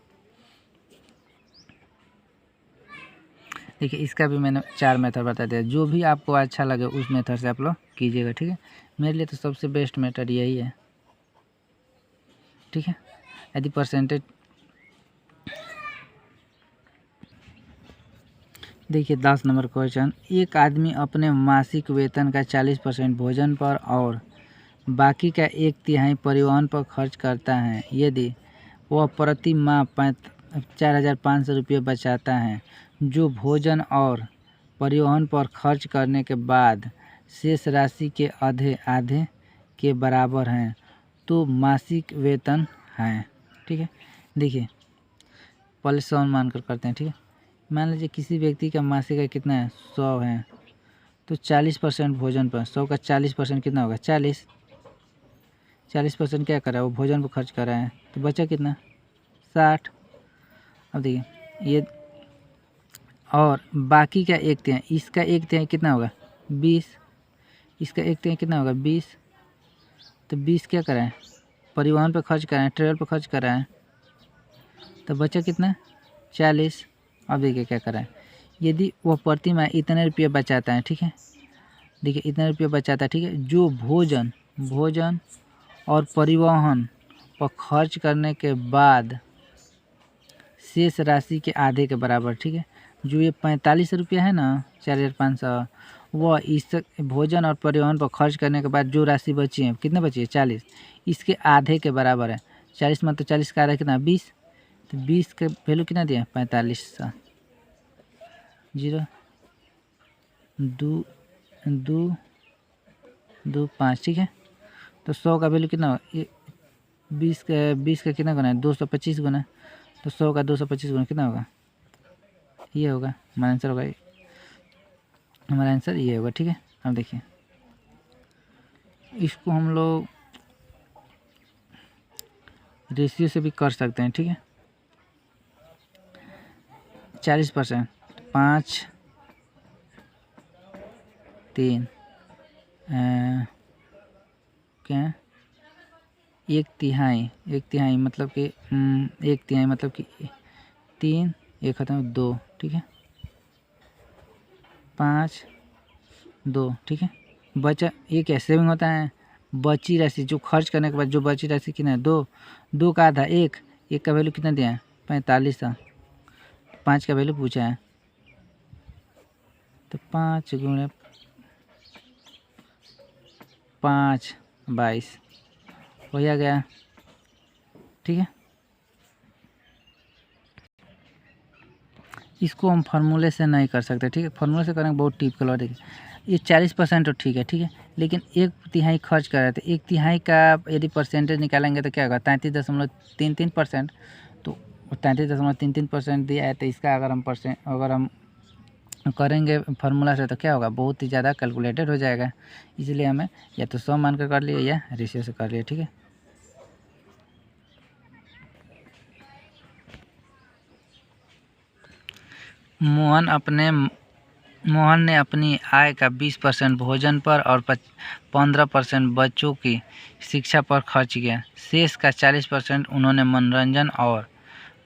S1: देखिए इसका भी मैंने 4 मेथड बता दिया, जो भी आपको अच्छा लगे उस मेथड से आप लोग कीजिएगा, ठीक है। मेरे लिए तो सबसे बेस्ट मेथड यही है, ठीक है। यदि परसेंटेज देखिए 10 नंबर क्वेश्चन, एक आदमी अपने मासिक वेतन का 40% भोजन पर और बाकी का 1/3 परिवहन पर खर्च करता है। यदि वह प्रति माह 4,500 रुपये बचाता है, जो भोजन और परिवहन पर खर्च करने के बाद शेष राशि के आधे के बराबर हैं, तो मासिक वेतन है। ठीक है, देखिए पहले 100 मानकर करते हैं। ठीक है, मान लीजिए किसी व्यक्ति का मासिक आय कितना है, 100 है, तो 40% भोजन पर, 100 का 40% कितना होगा, 40% क्या कर रहा है, वो भोजन पर खर्च कर रहा है, तो बचा कितना, 60। अब देखिए ये, और बाकी का 1/3, इसका 1/3 कितना होगा, 20, इसका 1/3 कितना होगा, 20, तो 20 क्या कराएं, परिवहन पर खर्च कराएं, ट्रेवल पर खर्च कराएं, तो बचा कितना, 40। अब देखिए क्या कराएं, यदि वह प्रति माह इतने रुपये बचाता है, ठीक है, देखिए इतने रुपये बचाता है, ठीक है, जो भोजन और परिवहन पर खर्च करने के बाद शेष राशि के आधे के बराबर। ठीक है, जो ये 45 रुपया है ना, 4,500, वह इस भोजन और परिवहन पर खर्च करने के बाद जो राशि बची है, कितने बची है, 40, इसके आधे के बराबर है। 40 मतलब 40 का आधा कितना, 20, तो 20 का वैल्यू कितना दिया, 45, 0 2 2 2 5। ठीक है, तो 100 का वैल्यू कितना होगा, ये 20 का कितना गुना है, 225 गुना, तो 100 का 225 गुना कितना होगा, ये होगा हमारा आंसर होगा, हमारा आंसर ये होगा। ठीक है, अब देखिए इसको हम लोग रेशियो से भी कर सकते हैं। ठीक है, 40%, 5 3 क्या, 1/3 मतलब कि 1/3 मतलब कि 3, 1 खत्म 2। ठीक है, 5 2। ठीक है, बचा, ये क्या सेविंग होता है, बची राशि जो खर्च करने के बाद जो बची राशि कितना है, 2 का आधा 1 का वैल्यू कितना दिया है, 45, 5 का वैल्यू पूछा है, तो 5 गुणे 5 22 हो गया। ठीक है, इसको हम फार्मूले से नहीं कर सकते। ठीक है, फार्मूले से करेंगे बहुत टिपिकल हो। देखिए ये 40% तो ठीक है, ठीक है, लेकिन 1/3 खर्च कर रहे थे, 1/3 का यदि परसेंटेज निकालेंगे तो क्या होगा, 33.33%, तो 33.33% दिया है, तो इसका अगर हम करेंगे फार्मूला से तो क्या होगा, बहुत ही ज़्यादा कैलकुलेटेड हो जाएगा, इसलिए हमें या तो 100 मान कर कर लिए या रेशियो से कर लिए। ठीक है, मोहन ने अपनी आय का 20% भोजन पर और 15% बच्चों की शिक्षा पर खर्च किया। शेष का 40% उन्होंने मनोरंजन और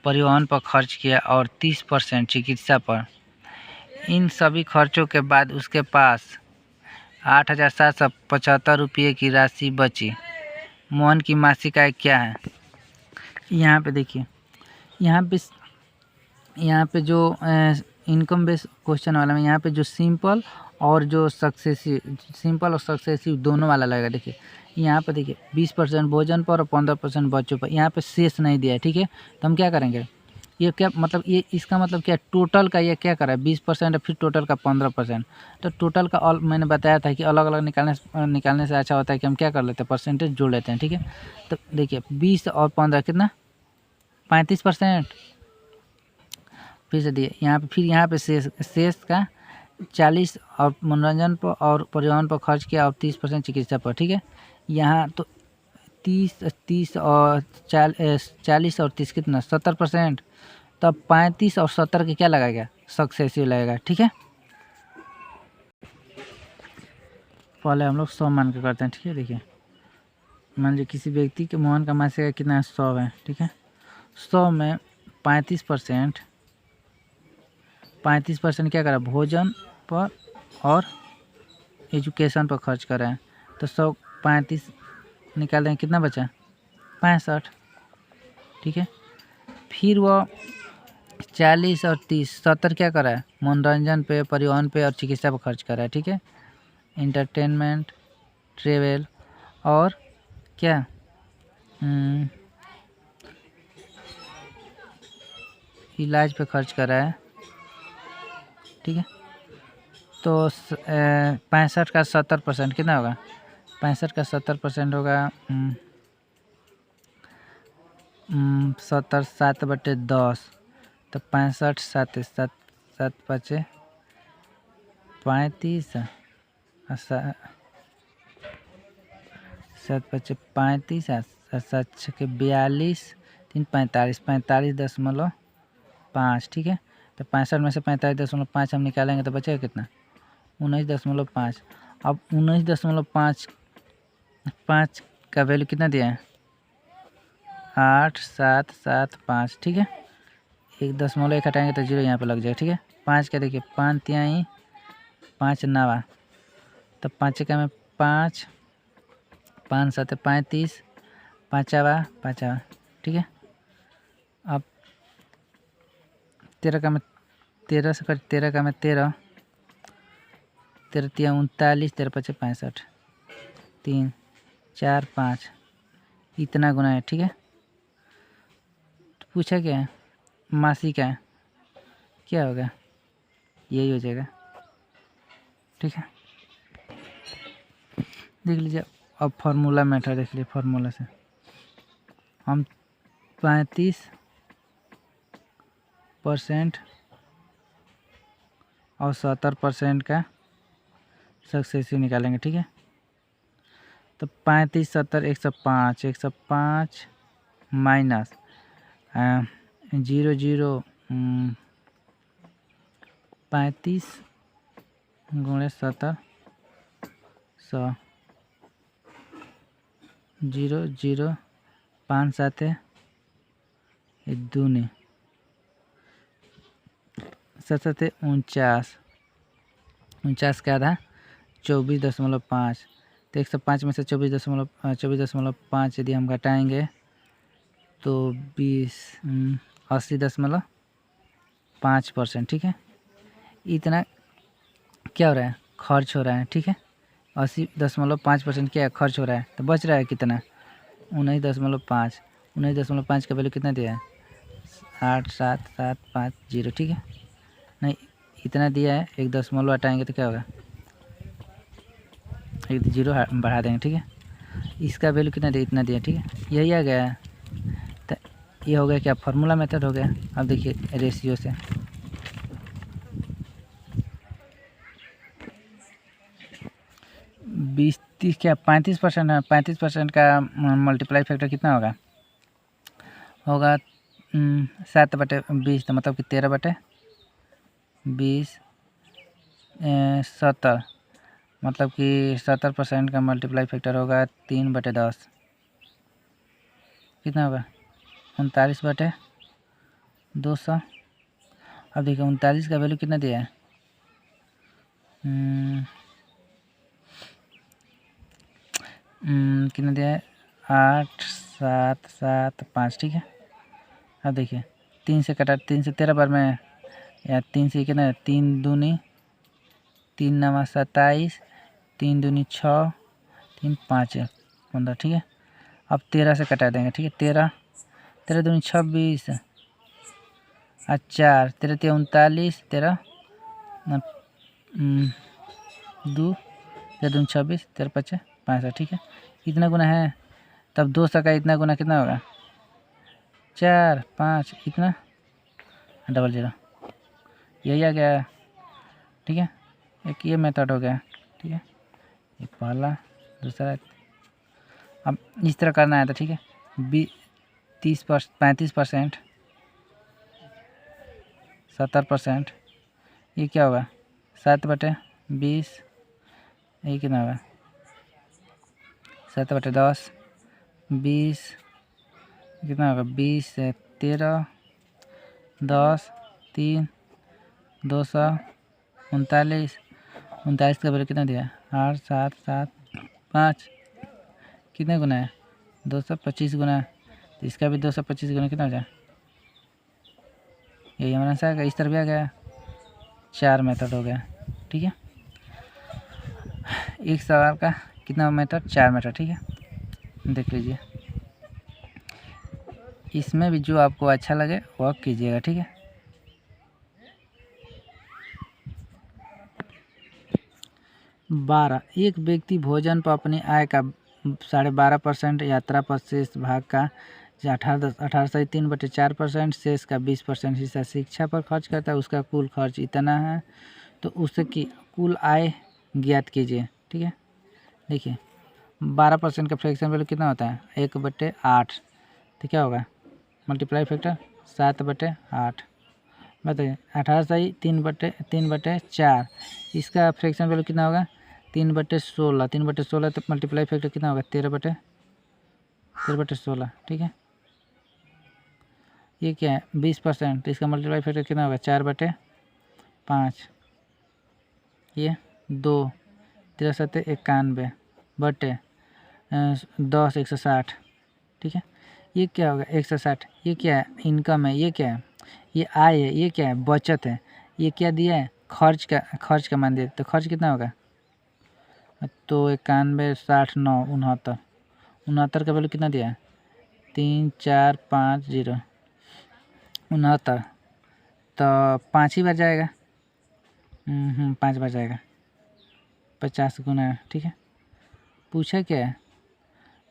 S1: परिवहन पर खर्च किया और 30% चिकित्सा पर। इन सभी खर्चों के बाद उसके पास 8,775 रुपये की राशि बची। मोहन की मासिक आय क्या है। यहाँ पे देखिए, यहाँ पे जो इनकम बेस क्वेश्चन वाला में यहाँ पे जो सिंपल और सक्सेसिव दोनों वाला लगेगा। देखिए यहाँ पे देखिए 20% भोजन पर और 15% बच्चों पर, यहाँ पे शेष नहीं दिया है। ठीक है, तो हम क्या करेंगे, ये क्या मतलब, ये इसका मतलब क्या, टोटल का ये क्या करा है 20% और फिर टोटल का 15%, तो टोटल का मैंने बताया था कि अलग अलग निकालने से अच्छा होता है कि हम क्या कर लेते हैं, परसेंटेज जोड़ लेते हैं। ठीक है, तो देखिए 20 और 15 कितना, 35%। फिर से दिए यहाँ पे शेष का 40 और मनोरंजन पर और परिवहन पर खर्च किया और 30% चिकित्सा पर। ठीक है, यहाँ तो 30 और 40 और 30 कितना, 70%, तब 35 और 70 के क्या लगाएगा, सक्सेसिव लगेगा। ठीक है, पहले हम लोग 100 मान के करते हैं। ठीक है, देखिए मान लीजिए किसी व्यक्ति के मोहन का मासिक कितना है, 100 है। ठीक है, 100 में 35% क्या करा, भोजन पर और एजुकेशन पर खर्च करा है, तो 135 निकाल देंगे, कितना बचा, 65। ठीक है, फिर वो 40 और 30 70 क्या करा है, मनोरंजन पे, परिवहन पे और चिकित्सा पर खर्च करा है। ठीक है, इंटरटेनमेंट, ट्रेवल और क्या इलाज पे खर्च कर रहा है, ठीक है। तो 65 का 70% कितना होगा? 65 का 70% होगा 70 7/10, तो 65 7 7 7 5 35 7 5 35 7 6 42 3 45 45.5, ठीक है। तो 65 में से 45.5 हम निकालेंगे तो बचेगा कितना? 19.5। अब 19.5 का वैल्यू कितना दिया है? 8775, ठीक है। 1.1 हटाएंगे तो 0 यहाँ पर लग जाएगा, ठीक है। 5 का देखिए 5 तिहाई 5 नवा, तो 5 का में 5 5 7 35 5 ठीक है। अब 13 का में 13 से कर 13 का में 13 13 तिया 39 13 5 65 3 4 5 इतना गुना है, ठीक है। तो पूछा क्या है? मासी का है, क्या होगा? यही हो जाएगा, ठीक है। देख लीजिए अब फार्मूला मेथड देख लीजिए। फार्मूला से हम 35% और 70% का सक्सेसिव निकालेंगे, ठीक है। तो 35 70 105 माइनस 0 0 35 गुणे 70 100 0 0 5 7 दूनी 7 7 49 का आधा 24.5। तो 105 में से 24.5 यदि हम घटाएंगे तो 80.5%, ठीक है। इतना क्या हो रहा है? खर्च हो रहा है, ठीक है। 80.5% क्या है? खर्च हो रहा है। तो बच रहा है कितना? 19.5। 19.5 का वैल्यू कितना दिया है? 87750, ठीक है। नहीं इतना दिया है, 1 दशमलव हटाएंगे तो क्या होगा? 1 0 बढ़ा देंगे, ठीक है। इसका वैल्यू कितना दिया? इतना दिया, ठीक है। यही आ गया। तो ये हो गया क्या? फार्मूला मेथड हो गया। अब देखिए रेशियो से 20 30 क्या 35% है। 35% का मल्टीप्लाई फैक्टर कितना होगा? 7/20, तो मतलब कि 13/20 70, मतलब कि 70% का मल्टीप्लाई फैक्टर होगा 3/10, कितना होगा? 39/200। अब देखिए 39 का वैल्यू कितना दिया है? कितना दिया है? 8775, ठीक है। अब देखिए 3 से कटा 3 से 13 बार में, या 3 से कितना? 3 दूनी 3 नवा 27 3 दूनी 6 3 5 15, ठीक है। अब 13 से कटा देंगे, ठीक है। 13 13 दूनी 26 और 4 13 39 13 2 13 दूनी 26 13 5 65, ठीक है। इतना गुना है। तब 200 का इतना गुना कितना होगा? 4 5 इतना 00, यही आ गया, ठीक है। एक ये मेथड हो गया, ठीक है। ये पहला, दूसरा। अब इस तरह करना है तो ठीक है। 35% 70%, ये क्या होगा? 7/20, ये कितना होगा? 7/10 20, कितना होगा? 20 से 13 10 3 200 39 का वैल्यू कितना दिया? 8775, कितने गुना है? 225 गुना। तो इसका भी 225 गुना कितना हो जाए? यही हमारा आंसर आ गया। इस तरह भी आ गया। 4 मेथड हो गया, ठीक है। एक सवाल का कितना मेथड? 4 मेथड, ठीक है। देख लीजिए, इसमें भी जो आपको अच्छा लगे वह कीजिएगा, ठीक है। 12, एक व्यक्ति भोजन पर अपनी आय का 12.5%, यात्रा पर शेष भाग का 18.3/4%, शेष का 20% हिस्सा शिक्षा पर खर्च करता है, उसका कुल खर्च इतना है। तो उसकी कुल आय ज्ञात कीजिए। ठीक है, देखिए 12% का फ्रैक्शन वैल्यू कितना होता है 1/8। तो क्या होगा मल्टीप्लाई फैक्टर 7/8। बताइए 18/3/4, इसका फ्रैक्शन वैल्यू कितना होगा 3/16। 3/16 तो मल्टीप्लाई फैक्टर कितना होगा 13/16। ठीक है, ये क्या है 20%, तो इसका मल्टीप्लाई फैक्टर कितना होगा 4/5। ये 2 3 91 बटे 10 160। ठीक है, ये क्या होगा 160। ये क्या है इनकम है, ये क्या है ये आय है, ये क्या है बचत है, ये क्या दिया है खर्च का मान दिया। तो खर्च कितना होगा तो 91 60 9 69। 69 का वैल्यू कितना दिया है 3450 69। तो 5 ही बार जाएगा, 5 बार जाएगा 50 गुना। ठीक है, पूछा क्या है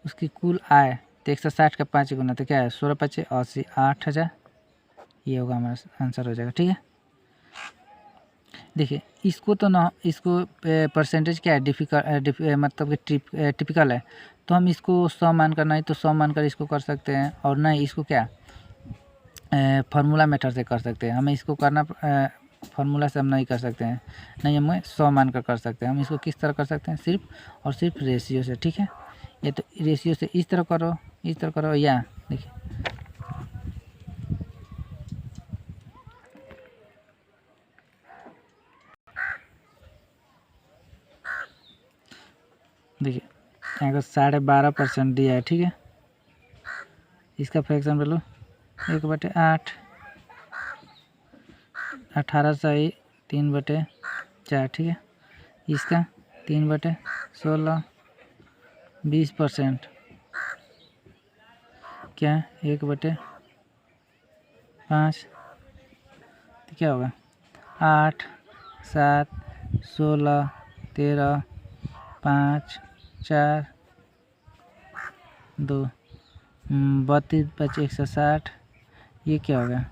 S1: उसकी कुल आय, तो 160 का 5 गुना, तो क्या है 16×5 80 8000। ये होगा हमारा आंसर हो जाएगा। ठीक है, देखिए इसको तो ना, इसको परसेंटेज क्या है मतलब कि टिपिकल है, तो हम इसको 100 मानकर, नहीं तो 100 मानकर इसको कर सकते हैं, और नहीं इसको क्या फार्मूला मेथड से कर सकते हैं। हमें इसको करना फार्मूला से हम नहीं कर सकते हैं, नहीं हमें 100 मानकर कर सकते हैं। हम इसको किस तरह कर सकते हैं सिर्फ और सिर्फ रेशियो से। ठीक है, ये तो रेशियो से इस तरह करो, इस तरह करो, या देखिए देखिए यहाँ का 12.5% दिया है। ठीक है, इसका फ्रैक्शन वैल्यू 1/8, 18 3/4। ठीक है, इसका 3/16 20% क्या 1/5। तो क्या होगा 8 7 16 13 5 4 2 32 × 160। ये क्या होगा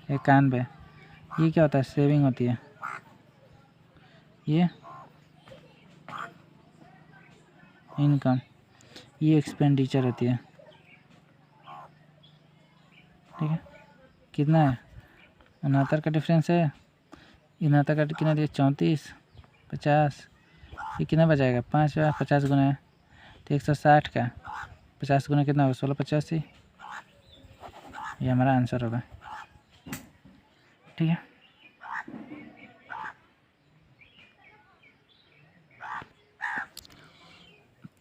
S1: 91। ये क्या होता है सेविंग होती है, ये इनकम, ये एक्सपेंडिचर होती है। ठीक है, कितना है 69 का डिफरेंस है, 69 का कितना दिया 34 50। ये कितना बचाएगा 5 50 गुना है, तो 160 का 50 गुना कितना होगा 1685। ये हमारा आंसर होगा। ठीक है,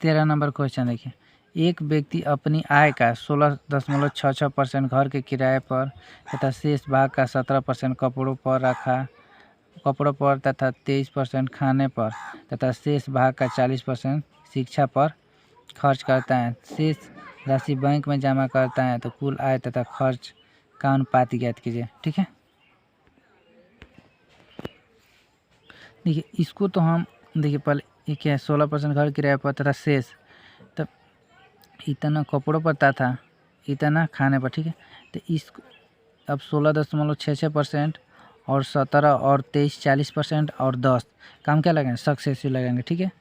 S1: तेरह नंबर क्वेश्चन देखिए, एक व्यक्ति अपनी आय का 16.66% घर के किराए पर तथा शेष भाग का 17% कपड़ों पर तथा 23% खाने पर तथा शेष भाग का 40% शिक्षा पर खर्च करता है। शेष राशि बैंक में जमा करता है, तो कुल आय तथा खर्च का अनुपात ज्ञात कीजिए। ठीक है, देखिए इसको तो हम देखिए पहले ये क्या है 16% घर किराए पर तथा शेष, तब इतना कपड़ों पर तथा इतना खाने पर। ठीक है, तो इसको अब 16.66% और 17 और 23 40% और 10 काम क्या लगाएंगे सक्सेसिव लगाएंगे। ठीक है,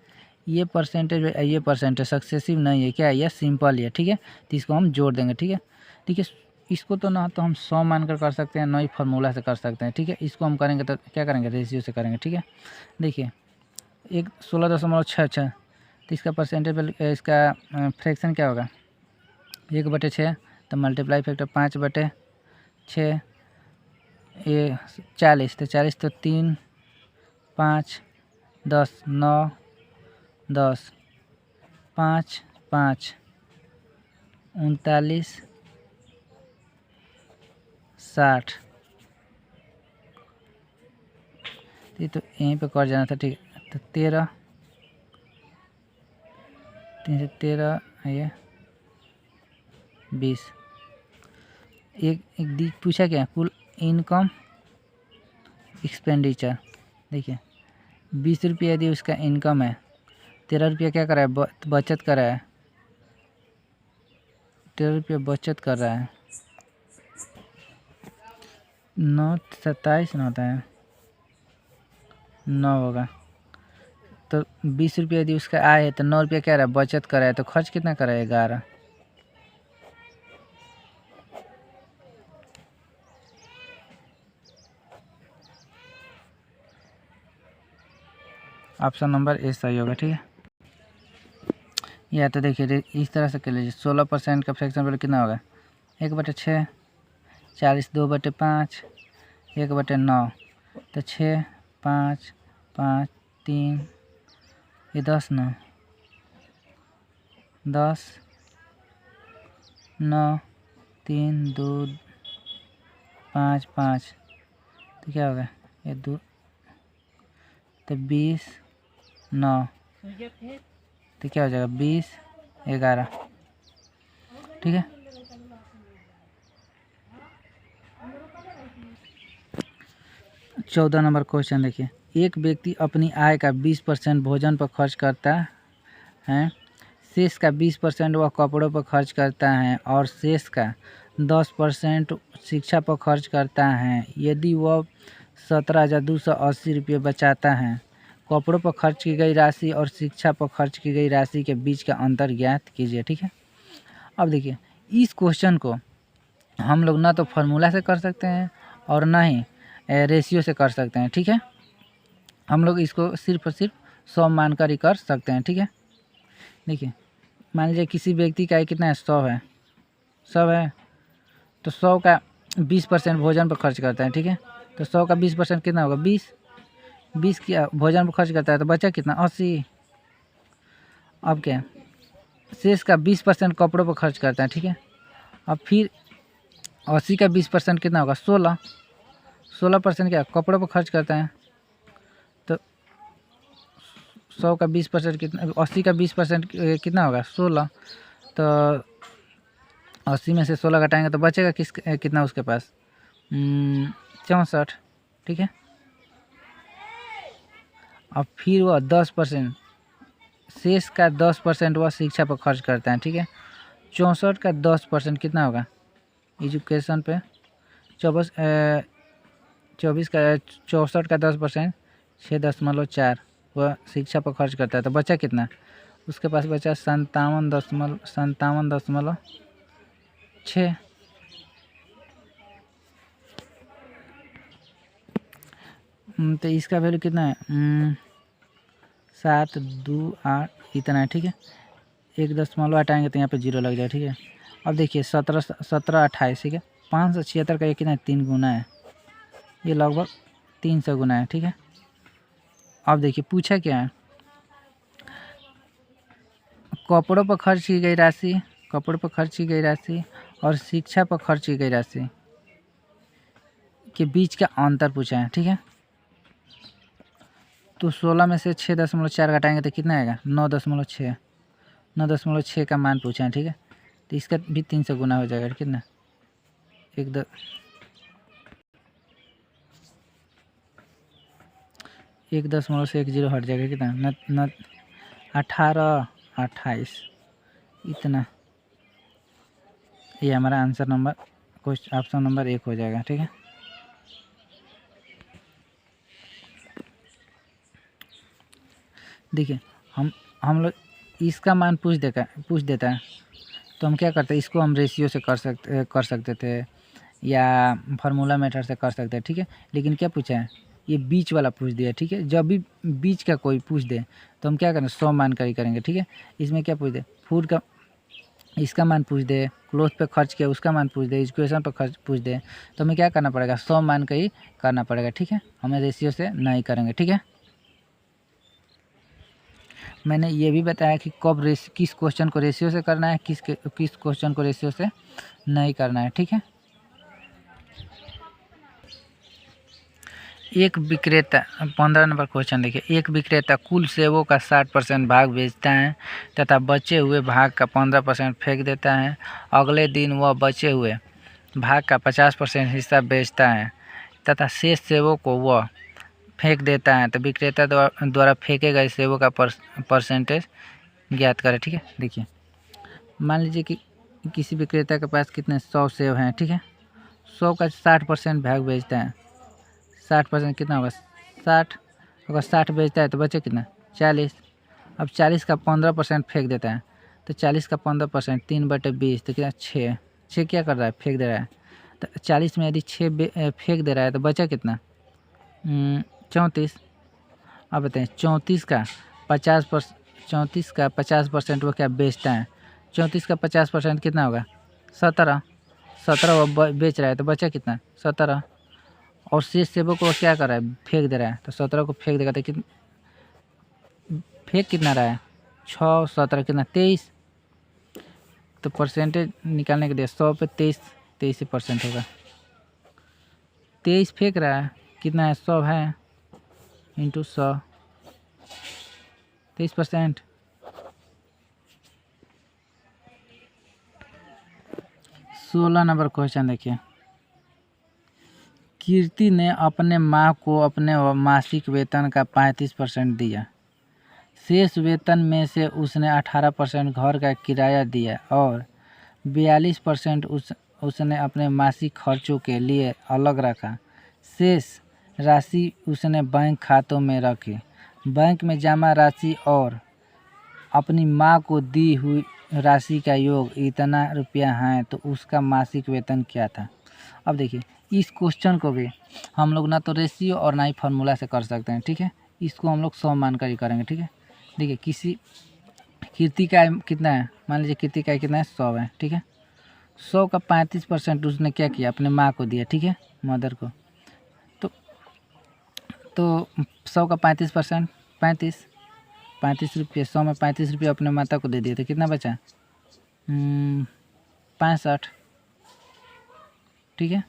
S1: ये परसेंटेज सक्सेसिव नहीं है, क्या है ये सिंपल है। ठीक है, तो इसको हम जोड़ देंगे। ठीक है, ठीक है, इसको तो ना तो हम 100 मानकर कर सकते हैं, ना ही फार्मूला से कर सकते हैं। ठीक है, इसको हम करेंगे तो क्या करेंगे रेशियो से करेंगे। ठीक है, देखिए 16.66, तो इसका परसेंटेज इसका फ्रैक्शन क्या होगा 1/6, तो मल्टीप्लाई फैक्टर 5/6, ये 40, तो 40 तो 3 5 10 9 10 5 5 39 60। ये तो यहीं पे कर जाना था। ठीक है, तो 13 3 से 13 ये 20। एक पूछा क्या कुल इनकम एक्सपेंडिचर, देखिए 20 रुपये यदि उसका इनकम है, 13 रुपये क्या कर रहा है, बचत कर रहा है, 13 रुपये बचत कर रहा है। 9 27 न होता है, 9 होगा। तो 20 रुपये यदि उसका आय है तो 9 रुपये क्या रहा है, बचत कर रहा है। तो खर्च कितना कर रहा है, 11। ऑप्शन नंबर ए सही होगा। ठीक है, या तो देखिए इस तरह से कर लीजिए। 16% का फ्रैक्शन वैल्यू कितना होगा, 1/6। 40 2/5, 1/9। तो 6 5 5 3, ये 10 9 10 9 3 2 5 5, तो क्या होगा, ये 2, तो 20 9, तो क्या हो जाएगा, 20 11। ठीक है, चौदह नंबर क्वेश्चन देखिए। एक व्यक्ति अपनी आय का 20% भोजन पर खर्च करता है, शेष का 20% वह कपड़ों पर खर्च करता है और शेष का 10% शिक्षा पर खर्च करता है। यदि वह 17,280 रुपये बचाता है, कपड़ों पर खर्च की गई राशि और शिक्षा पर खर्च की गई राशि के बीच का अंतर ज्ञात कीजिए। ठीक है, अब देखिए इस क्वेश्चन को हम लोग ना तो फार्मूला से कर सकते हैं और ना ही रेशियो से कर सकते हैं। ठीक है, हम लोग इसको सिर्फ और सिर्फ 100 मानकर ही कर सकते हैं। ठीक है, देखिए मान लीजिए किसी व्यक्ति का कितना है, 100 है, 100 है, तो 100 का 20% भोजन पर खर्च करता है। ठीक है, तो 100 का 20% कितना होगा, 20 की भोजन पर खर्च करता है, तो बचा कितना, 80। अब क्या, शेष का 20% कपड़ों पर खर्च करता है। ठीक है, अब फिर 80 का 20% कितना होगा, 16% क्या कपड़ों पर खर्च करता है। तो 100 का 20% कितना, 80 का 20% कितना होगा, 16। तो 80 में से 16 घटाएंगे तो बचेगा कितना उसके पास, 64। ठीक है, अब फिर वह 10%, शेष का 10% वह शिक्षा पर खर्च करता है। ठीक है, 64 का 10% कितना होगा, एजुकेशन पे 24 का 64 का 10% 6.4 वह शिक्षा पर खर्च करता है। तो बचा कितना, उसके पास बचा 57.6। तो इसका वैल्यू कितना है, 7 2 8 इतना है। ठीक है, 1 दशमलव हटाएंगे तो यहाँ पे 0 लग जाए। ठीक है, अब देखिए 17 28, ठीक है, 576 का ये कितना है, 3 गुना है, ये लगभग 300 गुना है। ठीक है, अब देखिए पूछा क्या है, कपड़ों पर खर्च की गई राशि, कपड़ों पर खर्च की गई राशि और शिक्षा पर खर्च की गई राशि के बीच का अंतर पूछा है। ठीक है, तो 16 में से 6.4 घटाएंगे तो कितना आएगा, 9.6, 9.6 का मान पूछा है। ठीक है, तो इसका भी 300 गुना हो जाएगा। कितना, 1 से 1 0 हट जाएगा, कितना, न 18 28 इतना, ये हमारा आंसर नंबर ऑप्शन नंबर 1 हो जाएगा। ठीक है, देखिए हम लोग इसका मान पूछ देता है तो हम क्या करते हैं, इसको हम रेशियो से कर सकते थे या फार्मूला मेथड से कर सकते हैं। ठीक है, लेकिन क्या पूछा है, ये बीच वाला पूछ दिया। ठीक है, जब भी बीच का कोई पूछ दे तो हम क्या करें, 100 मान कर ही करेंगे। ठीक है, इसमें क्या पूछ दे, फूड का इसका मान पूछ दे, क्लोथ पे खर्च किया उसका मान पूछ दे, एजुकेशन पर खर्च पूछ दे, तो हमें क्या करना पड़ेगा, 100 मान कर ही करना पड़ेगा। ठीक है, हमें रेशियो से नहीं करेंगे। ठीक है, मैंने ये भी बताया कि किस क्वेश्चन को रेशियो से करना है, किस क्वेश्चन को रेशियो से नहीं करना है। ठीक है, एक विक्रेता 15 नंबर क्वेश्चन देखिए। एक विक्रेता कुल सेबों का 60% भाग बेचता है तथा बचे हुए भाग का 15% फेंक देता है। अगले दिन वह बचे हुए भाग का 50% हिस्सा बेचता है तथा शेष सेबों को वह फेंक देता है तो विक्रेता द्वारा फेंके गए सेबों का परसेंटेज ज्ञात करें। ठीक है, देखिए मान लीजिए कि किसी विक्रेता के पास कितने 100 सेब हैं। ठीक है, 100 का 60% भाग बेचता है। 60% कितना होगा 60, अगर 60 बेचता है तो बचे कितना 40। अब 40 का 15% फेंक देता है तो 40 का 15% 3/20 तो कितना 6 क्या कर रहा है फेंक दे रहा है। तो 40 में यदि 6 फेंक दे रहा है तो बचा कितना 34। अब बताएं 34 का 50% वो क्या बेचता है। 34 का 50% कितना होगा 17 वो बेच रहा है तो बचा कितना 17। और शेष सेबों को क्या कर रहा है फेंक दे रहा है तो 17 को फेंक देगा तो फेंक कितना रहा है 6 17 कितना 23। तो परसेंटेज निकालने के लिए 100 पे 23% होगा। 23 फेंक रहा है कितना है 100 है इंटू 100 23%। 16 नंबर क्वेश्चन देखिए। कीर्ति ने अपने माँ को अपने मासिक वेतन का 35% दिया। शेष वेतन में से उसने 18% घर का किराया दिया और 42% उसने अपने मासिक खर्चों के लिए अलग रखा। शेष राशि उसने बैंक खातों में रखी। बैंक में जमा राशि और अपनी माँ को दी हुई राशि का योग इतना रुपया है तो उसका मासिक वेतन क्या था। अब देखिए इस क्वेश्चन को भी हम लोग ना तो रेशियो और ना ही फार्मूला से कर सकते हैं। ठीक है, इसको हम लोग 100 मानकर ही करेंगे। ठीक है, देखिए किसी कीर्ति का कितना है, मान लीजिए कीर्ति का कितना है 100 है। ठीक है, 100 का 35% उसने क्या किया अपने माँ को दिया। ठीक है, मदर को। तो 100 का 35% 35 रुपये, 100 में 35 रुपये अपने माता को दे दिए तो कितना बचा 65। ठीक है,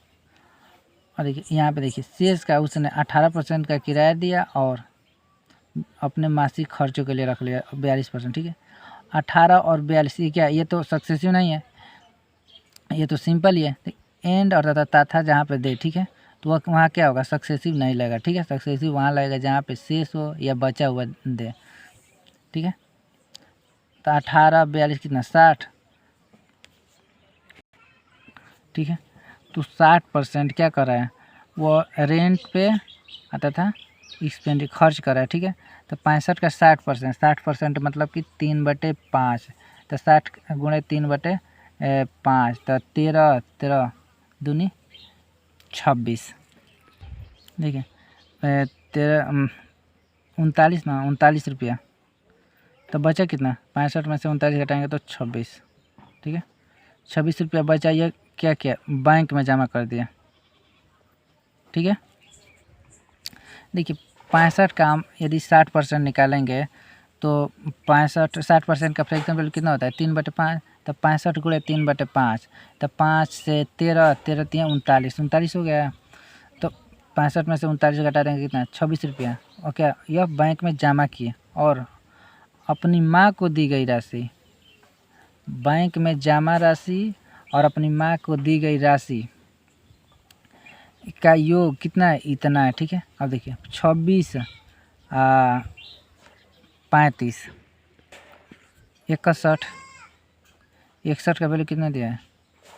S1: और देखिए यहाँ पे देखिए शेष का उसने 18% का किराया दिया और अपने मासिक खर्चों के लिए रख लिया 42%। ठीक है, 18 और 42 ये क्या, ये तो सक्सेसिव नहीं है, ये तो सिंपल ही है। एंड और तथा जहाँ पे दे। ठीक है, तो वहाँ क्या होगा सक्सेसिव नहीं लगेगा। ठीक है, सक्सेसिव वहाँ लगेगा जहाँ पे शेष हो या बचा हुआ दे। ठीक है, तो 18 42 कितना 60। ठीक है, तो 60% क्या कर रहा है वो रेंट पे आता था एक्सपेंड खर्च कर रहा है। ठीक है, तो 65 का 60% मतलब कि 3/5 तो 60 गुणे 3/5 तो 13 दूनी 26। देखिए 39 ना 39 रुपया तो बचा कितना 65 में से 39 घटाएंगे तो 26। ठीक है, 26 रुपया बचा, ये क्या किया बैंक में जमा कर दिया। ठीक है, देखिए 65 का हम यदि 60% निकालेंगे तो 60% का फ्रैक्शन वैल्यू कितना होता है 3/5 तो 65 गुणे 3/5 तो 5 से 13 39 हो गया। तो 65 में से 39 घटा देंगे कितना 26 रुपया। और क्या यह बैंक में जमा किए और अपनी माँ को दी गई राशि, बैंक में जमा राशि और अपनी माँ को दी गई राशि का योग कितना है इतना है। ठीक है, अब देखिए 26 35 61 61 का वैल्यू कितना दिया है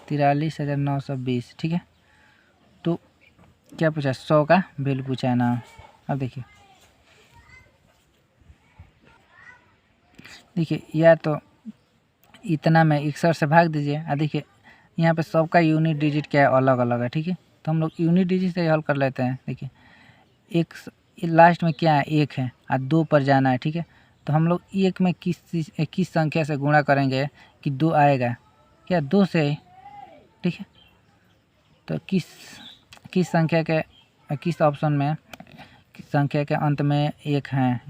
S1: 43,920। ठीक है, तो क्या पूछा 100 का वैल्यू पूछा है ना। अब देखिए या तो इतना में 61 से भाग दीजिए। देखिए यहाँ पे सबका यूनिट डिजिट क्या है अलग अलग है। ठीक है, तो हम लोग यूनिट डिजिट से हल कर लेते हैं। देखिए एक लास्ट में क्या है 1 है और 2 पर जाना है। ठीक है, तो हम लोग 1 में किस संख्या से गुणा करेंगे कि 2 आएगा क्या 2 से। ठीक है, तो किस संख्या के किस ऑप्शन में किस संख्या के अंत में 1 है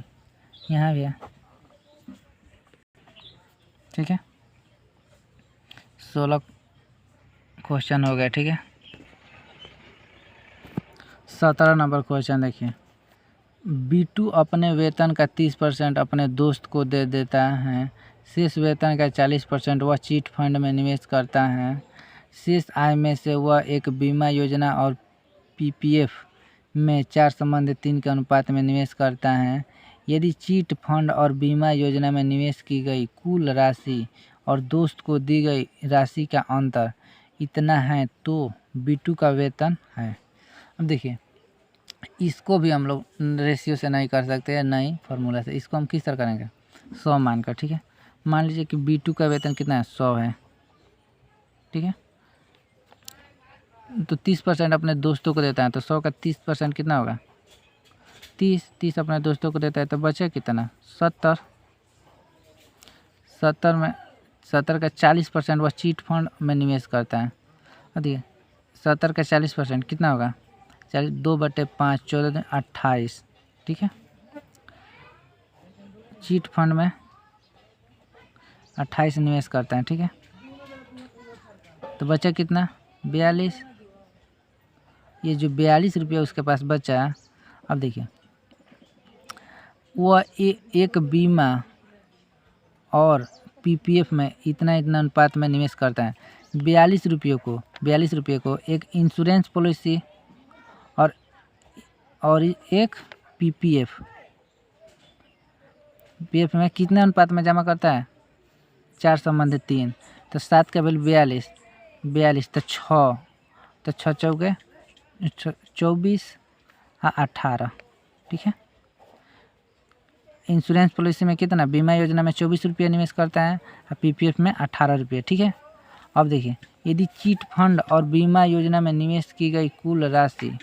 S1: यहाँ भी है। ठीक है, 16 क्वेश्चन हो गया। ठीक है, 17 नंबर क्वेश्चन देखिए। बीटू अपने वेतन का 30% अपने दोस्त को दे देता है। शेष वेतन का 40% वह चिट फंड में निवेश करता है। शेष आय में से वह एक बीमा योजना और पीपीएफ में 4:3 के अनुपात में निवेश करता है, यदि चीट फंड और बीमा योजना में निवेश की गई कुल राशि और दोस्त को दी गई राशि का अंतर इतना है तो B2 का वेतन है। अब देखिए, इसको भी हम लोग रेशियो से नहीं कर सकते हैं, नहीं फार्मूला से। इसको हम किस तरह करेंगे, 100 मानकर, ठीक है। मान लीजिए कि B2 का वेतन कितना है, 100 है, ठीक है। तो 30% अपने दोस्तों को देता है, तो 100 का 30% कितना होगा, 30 अपने दोस्तों को देता है, तो बचे कितना, 70 में 70 का 40% वह चीट फंड में निवेश करता है। देखिए 70 का 40% कितना होगा, 2/5, 14, 28, ठीक है। चीट फंड में 28 निवेश करता है, ठीक है। तो बचा कितना, 42। ये जो 42 रुपया उसके पास बचा, अब देखिए वह एक बीमा और PPF में इतना अनुपात में निवेश करता है। 42 रुपये को एक इंश्योरेंस पॉलिसी और एक PPF में कितने अनुपात में जमा करता है, 4:3। तो 7 का वैल्यू 42, तो 6, तो 6 चौके 24, हाँ 18, ठीक है। इंश्योरेंस पॉलिसी में कितना, बीमा योजना में 24 रुपये निवेश करता है और PPF में 18 रुपये, ठीक है। अब देखिए, यदि चीट फंड और बीमा योजना में निवेश की गई कुल राशि,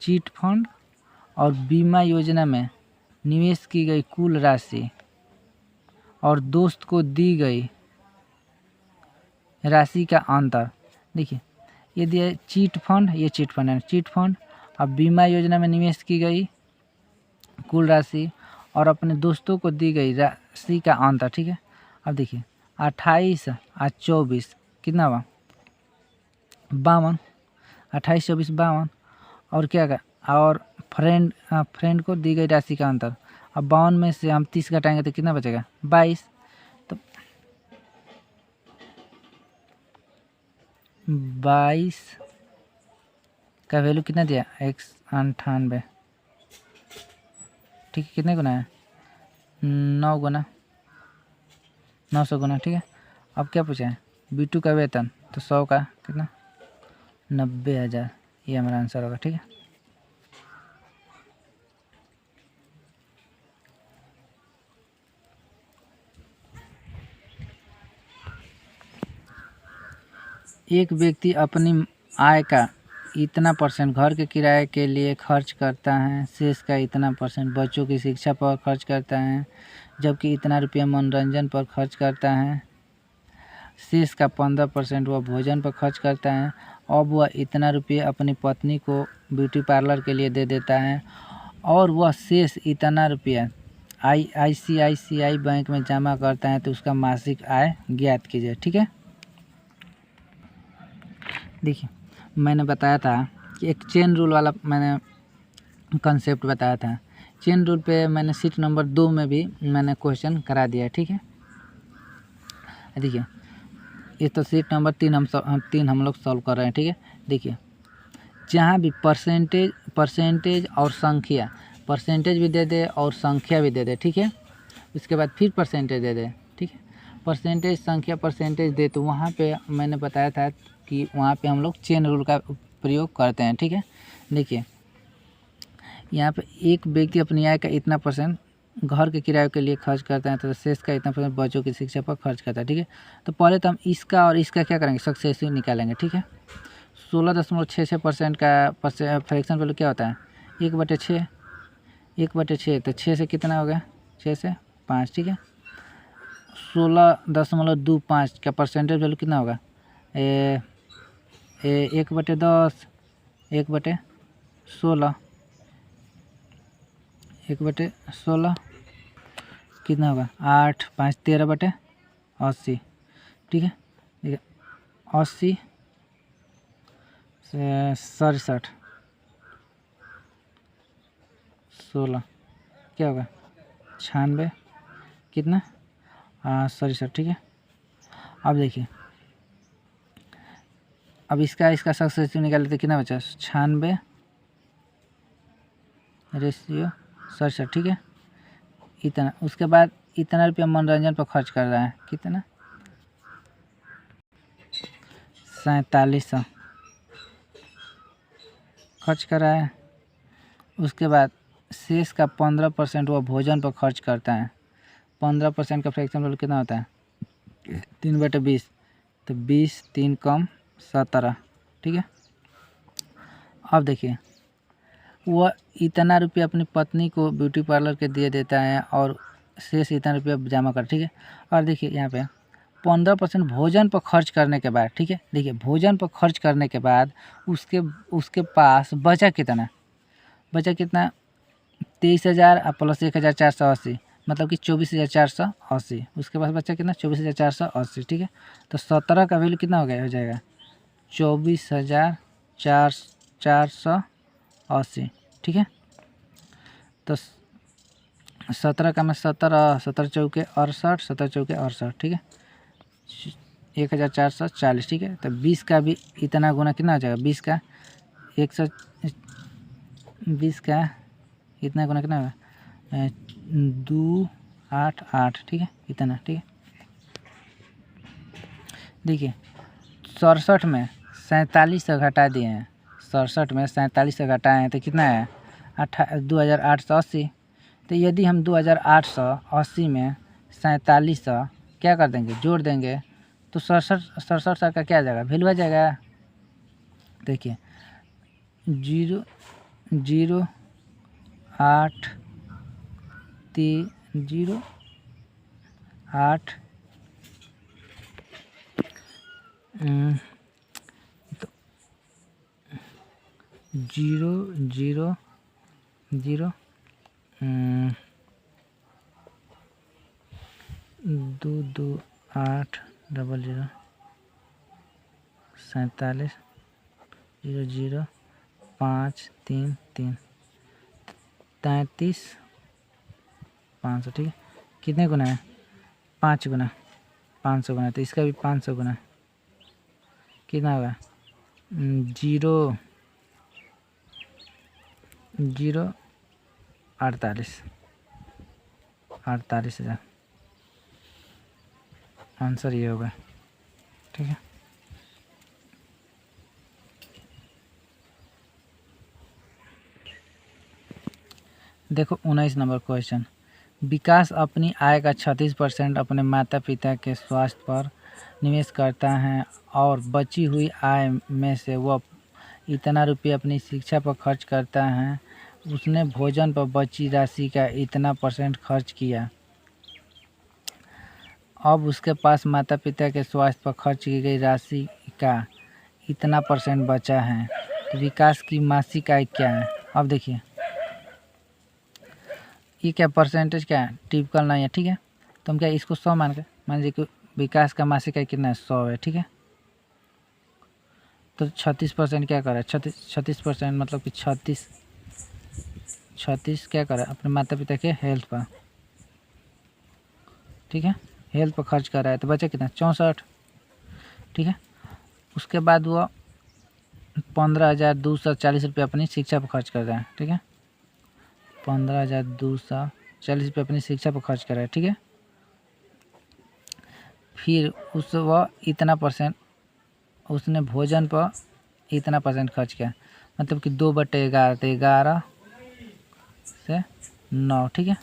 S1: चीट फंड और बीमा योजना में निवेश की गई कुल राशि और दोस्त को दी गई राशि का अंतर, देखिए यदि चीट फंड, ये चीट फंड है, चीट फंड और बीमा योजना में निवेश की गई कुल राशि और अपने दोस्तों को दी गई राशि का अंतर, ठीक है। अब देखिए 28 और 24 कितना हुआ, 52, 28, 24, 52, और क्या का, और फ्रेंड को दी गई राशि का अंतर। अब 52 में से हम 30 घटाएंगे तो कितना बचेगा, 22। तो 22 का वैल्यू कितना दिया, 198, ठीक है। कितने गुना है, 9 गुना, 900 गुना, ठीक है। अब क्या पूछा है, B2 का वेतन, तो 100 का कितना, 90,000, ये हमारा आंसर होगा, ठीक है। एक व्यक्ति अपनी आय का इतना % घर के किराए के लिए खर्च करता है, शेष का इतना % बच्चों की शिक्षा पर खर्च करता है, जबकि इतना रुपया मनोरंजन पर खर्च करता है, शेष का 15% वह भोजन पर खर्च करता है। अब वह इतना रुपया अपनी पत्नी को ब्यूटी पार्लर के लिए दे देता है और वह शेष इतना रुपया ICICI बैंक में जमा करता है, तो उसका मासिक आय ज्ञात कीजिए, ठीक है। देखिए मैंने बताया था कि एक चेन रूल वाला मैंने कंसेप्ट बताया था। चेन रूल पे मैंने सीट नंबर 2 में भी मैंने क्वेश्चन करा दिया, ठीक है। देखिए ये तो सीट नंबर 3 हम लोग सॉल्व कर रहे हैं, ठीक है। देखिए जहाँ भी परसेंटेज और संख्या, परसेंटेज भी दे दे और संख्या भी दे दे, ठीक है। उसके बाद फिर परसेंटेज दे दे, ठीक है। परसेंटेज, संख्या, परसेंटेज दे, तो वहाँ पे मैंने बताया था कि वहाँ पे हम लोग चेन रूल का प्रयोग करते हैं, ठीक है। देखिए यहाँ पे एक व्यक्ति अपनी आय का इतना % घर के किराए के लिए खर्च करता है, तो शेष का इतना % बच्चों की शिक्षा पर खर्च करता है, ठीक है। तो पहले तो हम इसका और इसका क्या करेंगे, सक्सेसिव निकालेंगे, ठीक है। 16.66% का फ्रैक्शन वैल्यू क्या होता है, 1/6, 1/6, तो 6 से कितना हो गया, 6 से 5, ठीक है। 16.25 का परसेंटेज वैल्यू कितना होगा, 1/10, 1/16, 1/16 कितना होगा, 8, 5, 13/80, ठीक है। देखिए 80 से 67, 16 क्या होगा, 96 कितना, 67, ठीक है। अब देखिए अब इसका सक्सेसिव निकाले तो कितना बचा, 96 रेशियो 67, ठीक है। इतना, उसके बाद इतना रुपया मनोरंजन पर खर्च कर रहा है, कितना 4700 खर्च कर रहा है। उसके बाद शेष का 15% वह भोजन पर खर्च करता है। 15% का फ्रैक्शन रूल कितना होता है 3/20, तो 20 3 कम 17, ठीक है। अब देखिए वह इतना रुपया अपनी पत्नी को ब्यूटी पार्लर के दे देता है और शेष इतना रुपया जमा कर, ठीक है। और देखिए यहाँ पे 15% भोजन पर खर्च करने के बाद, ठीक है, देखिए भोजन पर खर्च करने के बाद उसके पास बचा कितना 23,000 प्लस 1,480, मतलब कि 24,480। उसके पास बचा कितना 24,480, ठीक है। तो 17 का वैल्यू कितना हो जाएगा 24,480, ठीक है। तो 17 का में 17 चौके 68, 17 चौके 68, ठीक है, 1,440, ठीक है। तो 20 का भी इतना गुना कितना हो जाएगा 20 का 120 का इतना गुना कितना होगा 288, ठीक है, इतना, ठीक है। देखिए 67 में 47 से घटा दिए हैं, 67 में 47 से घटाए हैं तो कितना है 2,880। तो यदि हम 2,880 में 4700 क्या कर देंगे जोड़ देंगे तो 67 का क्या आ जाएगा वैल्यू आ जाएगा। देखिए 0,08 तो 0,0,0 22800 47 0,0533 33,500, ठीक है। कितने गुना है 5 गुना 500 गुना, तो इसका भी 500 गुना कितना होगा 48,000 आंसर ये होगा, ठीक है। देखो 19 नंबर क्वेश्चन, विकास अपनी आय का 36% अपने माता पिता के स्वास्थ्य पर निवेश करता है और बची हुई आय में से वह इतना रुपये अपनी शिक्षा पर खर्च करता है। उसने भोजन पर बची राशि का इतना % खर्च किया। अब उसके पास माता पिता के स्वास्थ्य पर खर्च की गई राशि का इतना % बचा है। तो विकास की मासिक आय क्या है। अब देखिए ये क्या परसेंटेज क्या है टिपिकल नहीं है, ठीक है। तो हम क्या इसको 100 मान लीजिए कि विकास का मासिक आय कितना है 100 है, ठीक है। तो 36% क्या कर रहा है 36% मतलब कि 36 क्या कर रहा है अपने माता पिता के हेल्थ पर, ठीक है, हेल्थ पर खर्च कर रहा है। तो बचा कितना 64, ठीक है। उसके बाद वो 15,240 रुपये अपनी शिक्षा पर खर्च कर रहा है, ठीक है। 15,240 रुपये अपनी शिक्षा पर खर्च कर रहा है, ठीक है। फिर वह इतना % उसने भोजन पर इतना % खर्च किया, मतलब कि 2/11, तो 11 से 9, ठीक है।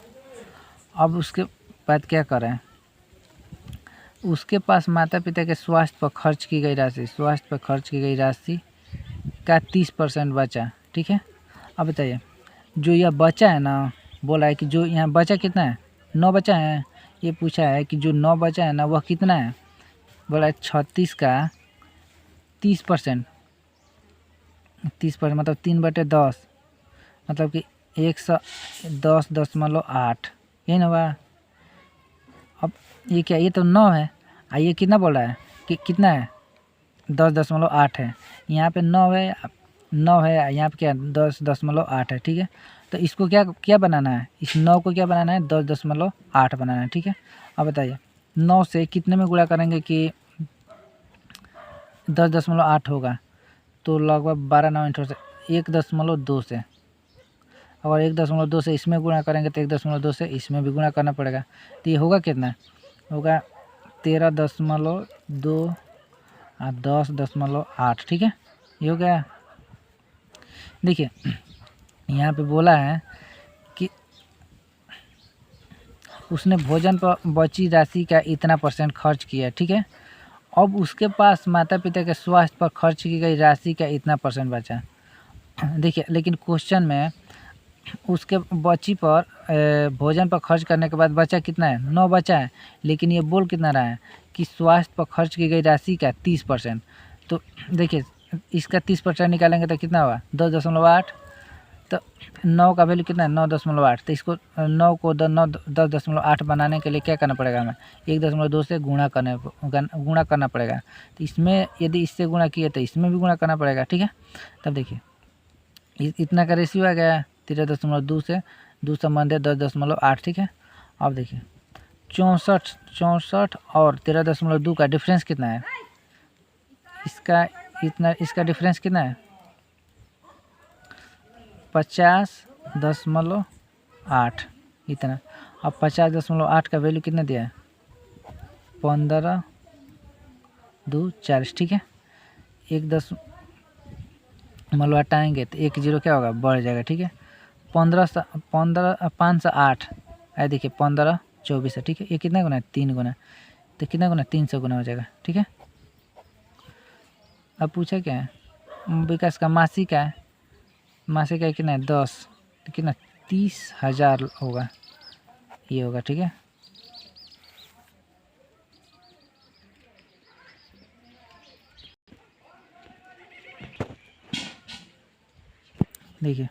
S1: अब उसके बाद क्या कर रहे हैं उसके पास माता पिता के स्वास्थ्य पर खर्च की गई राशि का 30% बचा, ठीक है। अब बताइए जो यह बचा है ना, बोला है कि जो यहाँ बचा कितना है 9 बचा है। ये पूछा है कि जो 9 बचा है ना वह कितना है, बोला है 36 का 30%, 30% मतलब 3/10, मतलब कि 110.8, यही ना हुआ। अब ये क्या ये तो 9 है, ये कितना बोल रहा है कि कितना है 10.8 है। यहाँ पे 9 है यहाँ पे क्या 10.8 है, ठीक है। तो इसको क्या बनाना है, इस 9 को क्या बनाना है 10.8 बनाना है, ठीक है। अब बताइए 9 से कितने में गुणा करेंगे कि 10.8 होगा, तो लगभग 12 9 से 1.2 से। अगर 1.2 से इसमें गुणा करेंगे तो 1.2 से इसमें भी गुणा करना पड़ेगा। तो ये होगा कितना, होगा 13.2 और 10.8। ठीक है, ये हो गया। देखिए यहाँ पे बोला है कि उसने भोजन पर बची राशि का इतना % खर्च किया। ठीक है, अब उसके पास माता पिता के स्वास्थ्य पर खर्च की गई राशि का इतना % बचा। देखिए लेकिन क्वेश्चन में उसके बची पर भोजन पर खर्च करने के बाद बचा कितना है, 9 बचा है, लेकिन ये बोल कितना रहा है कि स्वास्थ्य पर खर्च की गई राशि का 30%। तो देखिए इसका 30% निकालेंगे तो कितना होगा, 10.8। तो 9 का वैल्यू कितना है, 9.8। तो इसको 9 को 10.8 बनाने के लिए क्या करना पड़ेगा, हमें 1.2 से गुणा करना पड़ेगा। तो इसमें यदि इससे गुणा किए तो इसमें भी गुणा करना पड़ेगा। ठीक है, तब देखिए इतना का रेशियो आ गया 13.2 से 2 संबंध है 10.8। ठीक है, अब देखिए 64 और 13.2 का डिफरेंस कितना है, इसका डिफरेंस कितना है, 50.8 इतना। अब 50.8 का वैल्यू कितना दिया है, 15×2 40। ठीक है, 1 हटाएंगे तो 1 0 क्या होगा, बढ़ जाएगा। ठीक है, 508 है, देखिए 15 24 है। ठीक है, ये कितना गुना है, 3 गुना, तो कितना गुना, 300 गुना हो जाएगा। ठीक है, अब पूछा क्या है, विकास का मासिक का है, मासिक का कितना है 10, तो कितना 30,000 होगा, ये होगा। ठीक है, देखिए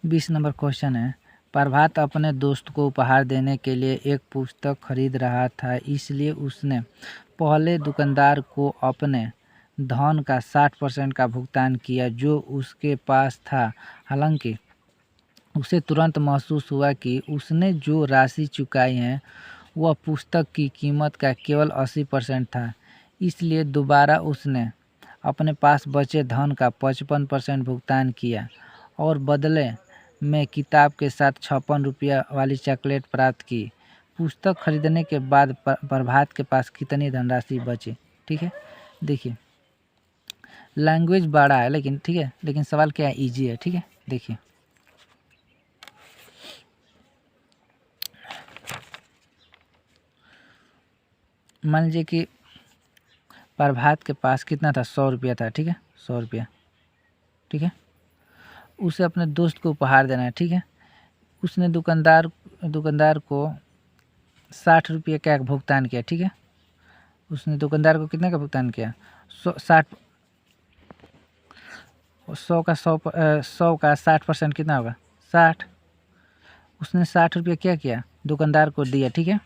S1: 20 नंबर क्वेश्चन है, प्रभात अपने दोस्त को उपहार देने के लिए एक पुस्तक खरीद रहा था, इसलिए उसने पहले दुकानदार को अपने धन का 60% का भुगतान किया जो उसके पास था। हालांकि उसे तुरंत महसूस हुआ कि उसने जो राशि चुकाई है वह पुस्तक की कीमत का केवल 80% था, इसलिए दोबारा उसने अपने पास बचे धन का 55% भुगतान किया और बदले में किताब के साथ 56 रुपया वाली चॉकलेट प्राप्त की। पुस्तक खरीदने के बाद प्रभात के पास कितनी धनराशि बची। ठीक है, देखिए लैंग्वेज बड़ा है लेकिन ठीक है, लेकिन सवाल क्या है, इजी है। ठीक है, देखिए मान लीजिए कि प्रभात के पास कितना था, 100 रुपया था। ठीक है, 100 रुपया। ठीक है, उसे अपने दोस्त को उपहार देना है। ठीक है, उसने दुकानदार को 60 रुपये का भुगतान किया। ठीक है, उसने दुकानदार को कितने का भुगतान किया, 100 का 60% कितना होगा, 60। उसने 60 रुपये क्या किया, दुकानदार को दिया। ठीक है,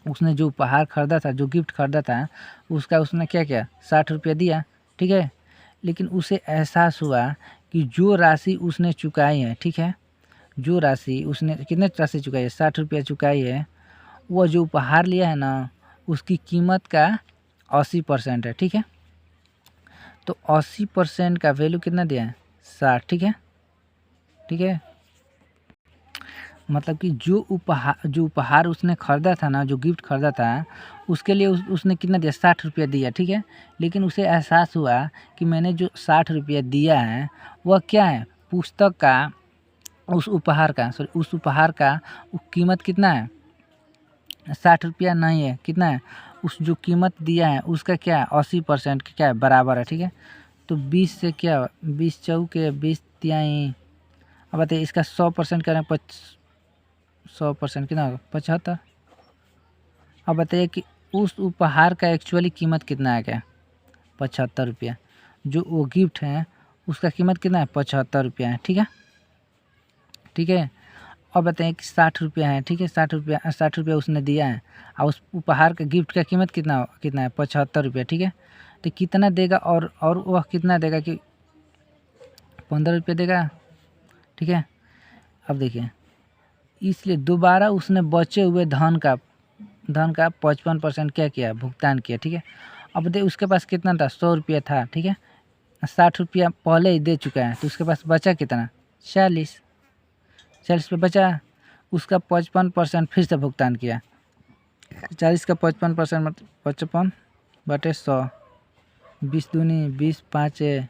S1: उसने जो उपहार खरीदा था, जो गिफ्ट खरीदा था, उसका उसने क्या किया, 60 रुपया दिया। ठीक है, लेकिन उसे एहसास हुआ कि जो राशि उसने चुकाई है, ठीक है, जो राशि उसने कितने राशि चुकाई है, 60 रुपया चुकाई है, वह जो उपहार लिया है ना, उसकी कीमत का 80% है। ठीक है, तो 80% का वैल्यू कितना दिया है, 60। ठीक है, ठीक है, मतलब कि जो उपहार उसने खरीदा था ना, जो गिफ्ट खरीदा था, उसके लिए उसने कितना दिया, 60 रुपया दिया। ठीक है, लेकिन उसे एहसास हुआ कि मैंने जो 60 रुपया दिया है वह क्या है, पुस्तक का, उस उपहार का कीमत कितना है, 60 रुपया नहीं है, कितना है, उस जो कीमत दिया है उसका क्या है, 80% क्या है, बराबर है। ठीक है, तो 20 से क्या, 20 चौके 20 तिहाई। अब बताइए इसका 100% करें, 100% कितना होगा, 75। अब बताइए कि उस उपहार का एक्चुअली कीमत कितना है, क्या 75 रुपया, जो वो गिफ्ट है उसका कीमत कितना है, 75 रुपया है। ठीक है, ठीक है, अब बताइए कि 60 रुपया है। ठीक है, 60 रुपया उसने दिया है और उस उपहार का गिफ्ट का कीमत कितना है, 75 रुपया। ठीक है, तो कितना देगा, और वह कितना देगा कि 15 रुपये देगा। ठीक है, अब देखिए इसलिए दोबारा उसने बचे हुए धन का 55% क्या किया, भुगतान किया। ठीक है, अब देखिए उसके पास कितना था, 100 रुपया था। ठीक है, 60 रुपया पहले ही दे चुका है, तो उसके पास बचा कितना, 40। 40 बचा, उसका 55% फिर से भुगतान किया। 40 का 55% मतलब 55/100, 20 दूनी 20, 5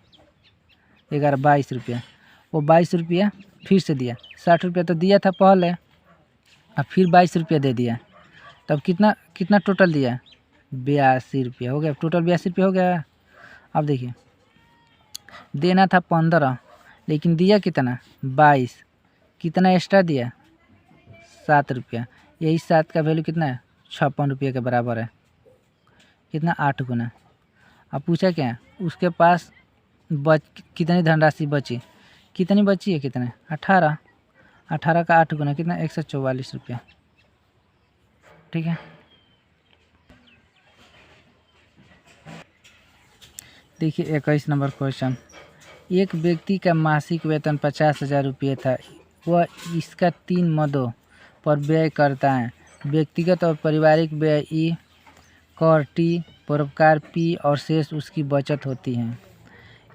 S1: 11, 22 रुपया। वो 22 रुपया फिर से दिया। 60 रुपया तो दिया था पहले, अब फिर 22 रुपया दे दिया। तब कितना कितना टोटल दिया? 82 रुपया हो गया। टोटल 82 रुपया हो गया। अब देखिए, देना था 15 लेकिन दिया कितना? 22। कितना एक्स्ट्रा दिया? 7 रुपया। यही 7 का वैल्यू कितना है? 56 रुपये के बराबर है। कितना? 8 गुना। अब पूछा क्या है? उसके पास कितनी धनराशि बची? कितनी बची है? कितने? 18। 18 का 8 गुना कितना? 144 रुपया। ठीक है। देखिए 21 नंबर क्वेश्चन। एक व्यक्ति का मासिक वेतन 50,000 रुपये था। वह इसका 3 मदों पर व्यय करता है। व्यक्तिगत और पारिवारिक व्यय ई, कर टी, परोपकार पी और शेष उसकी बचत होती है।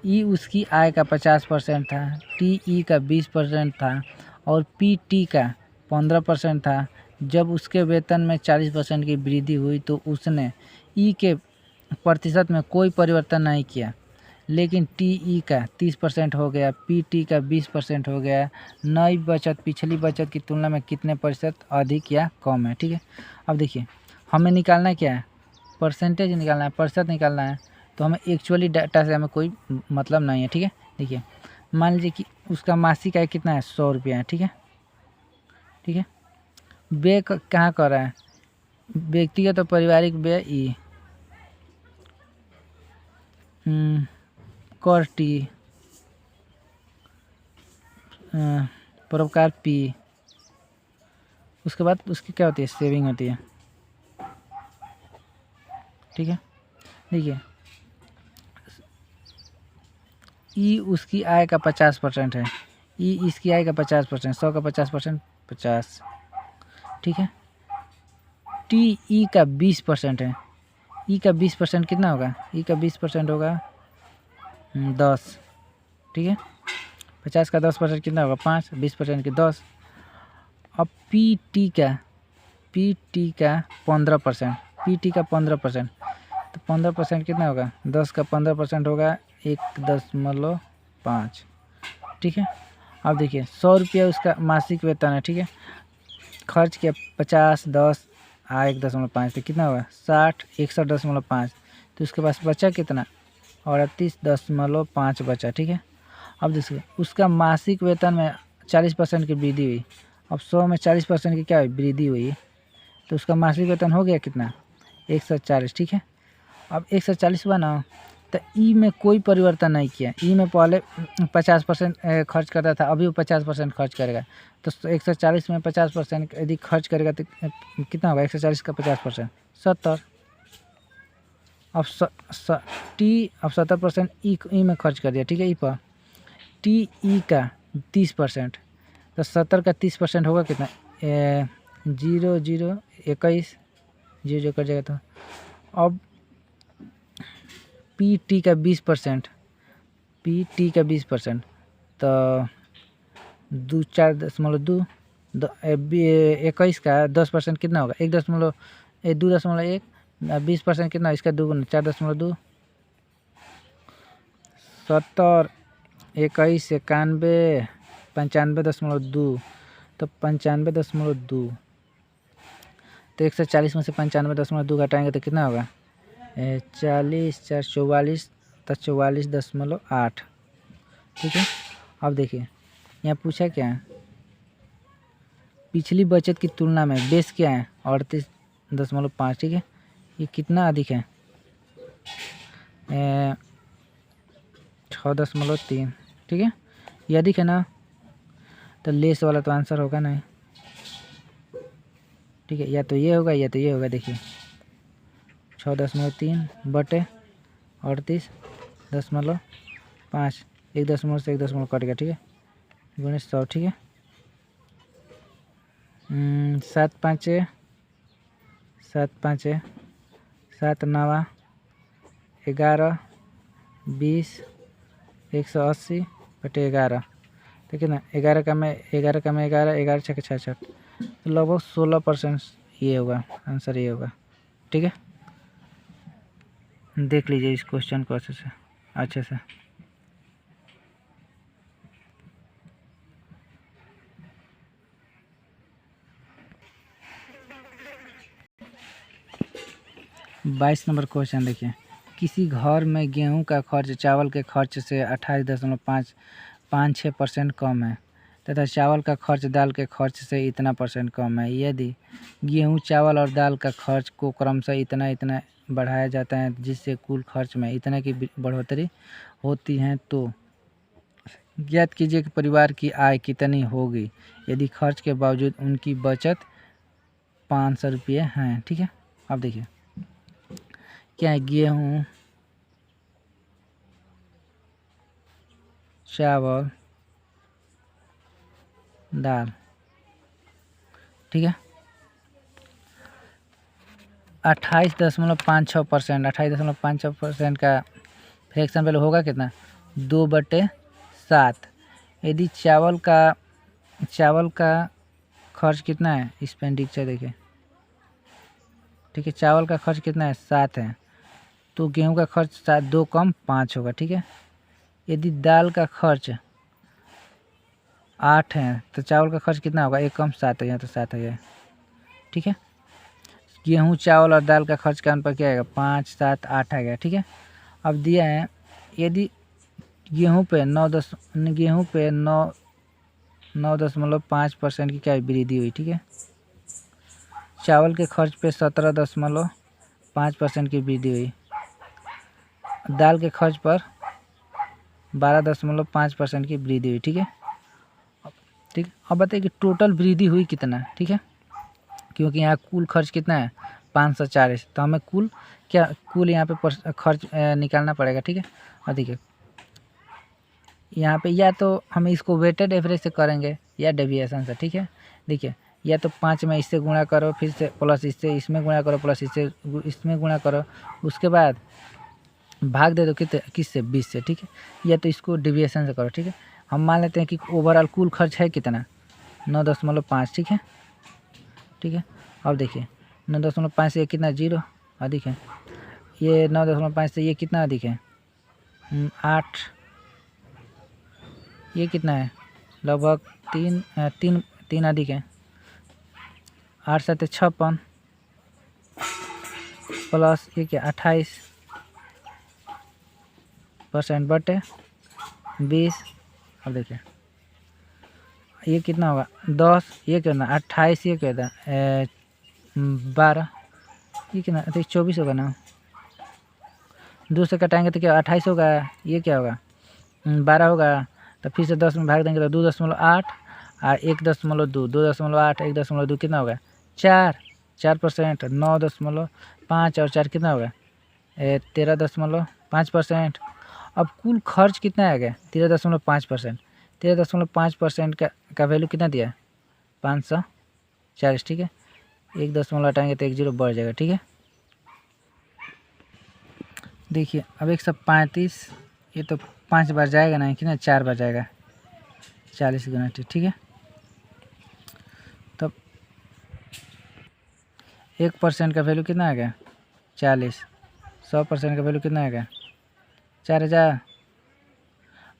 S1: ई उसकी आय का 50% था, टी ई का 20% था और पी टी का 15% था। जब उसके वेतन में 40% की वृद्धि हुई तो उसने ई के प्रतिशत में कोई परिवर्तन नहीं किया, लेकिन टी ई का 30% हो गया, पी टी का 20% हो गया। नई बचत पिछली बचत की तुलना में कितने प्रतिशत अधिक या कम है? ठीक है। अब देखिए, हमें निकालना क्या है? परसेंटेज निकालना है, प्रतिशत निकालना है। तो हमें एक्चुअली डाटा से हमें कोई मतलब नहीं है। ठीक है। देखिए, मान लीजिए कि उसका मासिक आय कितना है? 100 रुपया है। ठीक है। ठीक है। व्यय कहाँ कर रहा है? व्यक्तिगत और पारिवारिक व्यय ई, कर टी, परोपकार पी, उसके बाद उसकी क्या होती है? सेविंग होती है। ठीक है। देखिए, ई उसकी आय का 50% है। ई इसकी आय का 50%, 100 का 50%, 50। ठीक है। टी ई का 20% है। ई का 20% कितना होगा? ई का 20% होगा 10। ठीक है। 50 का 10% कितना होगा? 5। 20% की 10। अब पी टी का 15%, पी टी का 15%, तो 15% कितना होगा? 10 का 15% होगा 1.5। ठीक है। अब देखिए, 100 रुपया उसका मासिक वेतन है। ठीक है। खर्च किया 50, 10 आय 1.5, तो कितना होगा? 60, 61.5। तो उसके पास बचा कितना? 38.5 बचा। ठीक है। अब देखिए, उसका मासिक वेतन में 40% की वृद्धि हुई। अब 100 में 40% की क्या हुई? वृद्धि हुई। तो उसका मासिक वेतन हो गया कितना? 140। ठीक है। अब 140 हुआ ना, तो ई में कोई परिवर्तन नहीं किया। ई में पहले 50% खर्च करता था, अभी वो 50% खर्च करेगा। तो 140 में 50% यदि खर्च करेगा तो कितना होगा? 140 का 50%, 70। अब टी अब 70% ई में खर्च कर दिया। ठीक है। ई पर टी ई का 30%, तो 70 का 30% होगा कितना? 0, 0, 21, 0 कर जाएगा। तो अब पी टी का 20%, पी टी का 20%, तो 4.2, 21 का 10% कितना होगा? 2.1। 20% कितना? इसका 2 गुना 4.2, 70, 21, 91, 95.2, तो 95.2। तो 140 में से 95.2 घटाएंगे तो कितना होगा? 40, 4, 44, तो 44.8। ठीक है। अब देखिए, यहाँ पूछा क्या है? पिछली बचत की तुलना में बेस क्या है? 38.5। ठीक है। ये कितना अधिक है? 6.3। ठीक है। ये अधिक है ना, तो लेस वाला तो आंसर होगा नहीं। ठीक है। या तो ये होगा या तो ये होगा। देखिए, 6.3 बटे 38.5, 1 दशमलव से 1 दशमलव कट गया। ठीक है। गुणे 100। ठीक है। 7 5 7 5 7 9 11 20, 180 बटे 11, तो ठीक है ना। 11 का में 11 का में 11, 11 छः 66, तो लगभग 16% ये होगा, आंसर ये होगा। ठीक है, देख लीजिए इस क्वेश्चन को अच्छे से। बाईस नंबर क्वेश्चन देखिए, किसी घर में गेहूं का खर्च चावल के खर्च से 28.56% कम है तथा चावल का खर्च दाल के खर्च से इतना % कम है। यदि गेहूं, चावल और दाल का खर्च को क्रमशः इतना इतना बढ़ाया जाता है जिससे कुल खर्च में इतना की बढ़ोतरी होती है, तो ज्ञात कीजिए कि परिवार की आय कितनी होगी यदि खर्च के बावजूद उनकी बचत 500 रुपये हैं। ठीक है, अब देखिए क्या है, गेहूँ, चावल, दाल। ठीक है, 28.56%, 28.56% का फ्रैक्शन वैल्यू होगा कितना, 2/7। यदि चावल का खर्च कितना है, एक्सपेंडिचर देखिए। ठीक है, चावल का खर्च कितना है, 7 है, तो गेहूं का खर्च 7, 2 कम 5 होगा। ठीक है, यदि दाल का खर्च 8 है तो चावल का खर्च कितना होगा, 1 कम 7 है, यहाँ तो 7 है। ठीक है, गेहूं, चावल और दाल का खर्च का अनुपात क्या आएगा, 5, 7, 8 आ गया। ठीक है, अब दिया है यदि गेहूं पे 9.5% की क्या वृद्धि हुई। ठीक है, चावल के खर्च पे 17.5% की वृद्धि हुई, दाल के खर्च पर 12.5% की वृद्धि हुई। ठीक है, ठीक, अब बताइए कि टोटल वृद्धि हुई कितना। ठीक है, क्योंकि यहाँ कुल खर्च कितना है, 540, तो हमें कुल यहाँ पे खर्च निकालना पड़ेगा। ठीक है, और देखिए यहाँ पे या तो हम इसको वेटेड एवरेज से करेंगे या डेविएशन से। ठीक है, देखिए या तो 5 में इससे गुणा करो, फिर से प्लस इससे इसमें गुणा करो, प्लस इससे इसमें गुणा करो, उसके बाद भाग दे दो किससे, 20 से। ठीक है, या तो इसको डेविएशन से करो। ठीक है, हम मान लेते हैं कि ओवरऑल कुल खर्च है कितना, 9.5। ठीक है, ठीक है, अब देखिए 9.5 से ये कितना, 0 अधिक है, ये 9.5 से ये कितना अधिक है, 8, ये कितना है, लगभग 3 अधिक है, 8 7 56 प्लस ये क्या 28% बटे 20। अब देखिए ये कितना होगा, 10, ये कितना 28, ये कितना 12, ये कितना 24 होगा ना, 2 से कटाएंगे तो क्या 28 होगा, ये क्या होगा 12 होगा, तो फिर से 10 में भाग देंगे तो 2.8 और 1.2, 2.8 1.2 कितना होगा 4%, 9.5 और 4 कितना होगा 13.5%। अब कुल खर्च कितना आ गया 13.5%, 13.5% का वैल्यू कितना दिया 540। ठीक है, 1 दशमलव हटाएंगे तो 1 0 बढ़ जाएगा। ठीक है, देखिए अब 135, ये तो 5 बार जाएगा ना, कितना 4 बार जाएगा, 40 गुना। ठीक है, तब 1% का वैल्यू कितना आ गया 40, 100% का वैल्यू कितना आ गया 4000,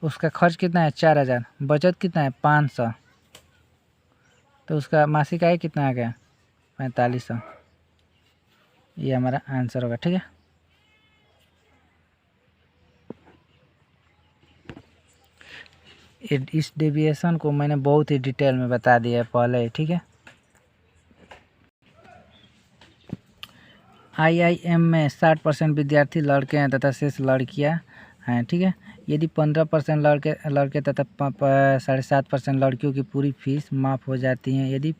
S1: उसका खर्च कितना है 4000, बचत कितना है 500, तो उसका मासिक आय कितना आ गया 4500। ये हमारा आंसर होगा। ठीक है, इस डेविएशन को मैंने बहुत ही डिटेल में बता दिया है पहले। ठीक है, IIM में 60% विद्यार्थी लड़के हैं तथा शेष लड़कियां हैं। ठीक है, यदि 15% लड़के तथा 7.5% लड़कियों की पूरी फीस माफ़ हो जाती है, यदि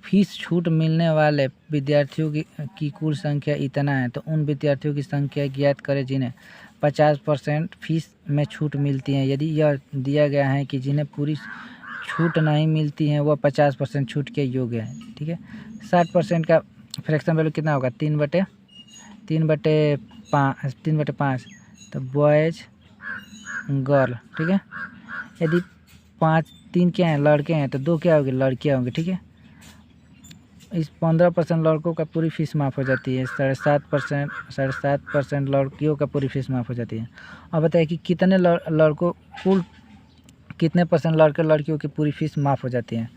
S1: फीस छूट मिलने वाले विद्यार्थियों की कुल संख्या इतना है, तो उन विद्यार्थियों की संख्या ज्ञात करें जिन्हें 50% फीस में छूट मिलती है। यदि यह दिया गया है कि जिन्हें पूरी छूट नहीं मिलती है वह 50% छूट के योग्य है। ठीक है, 60% का फ्रैक्शन वैल्यू कितना होगा 3/5, तो बॉयज़ गर्ल। ठीक है, यदि 3 क्या हैं, लड़के हैं, तो 2 क्या होंगे, लड़कियाँ होंगी। ठीक है, इस 15% लड़कों का पूरी फीस माफ़ हो जाती है, 7.5% लड़कियों का पूरी फीस माफ़ हो जाती है। अब बताइए कि कितने लड़कों कुल कितने % लड़के लड़कियों की पूरी फीस माफ़ हो जाती है।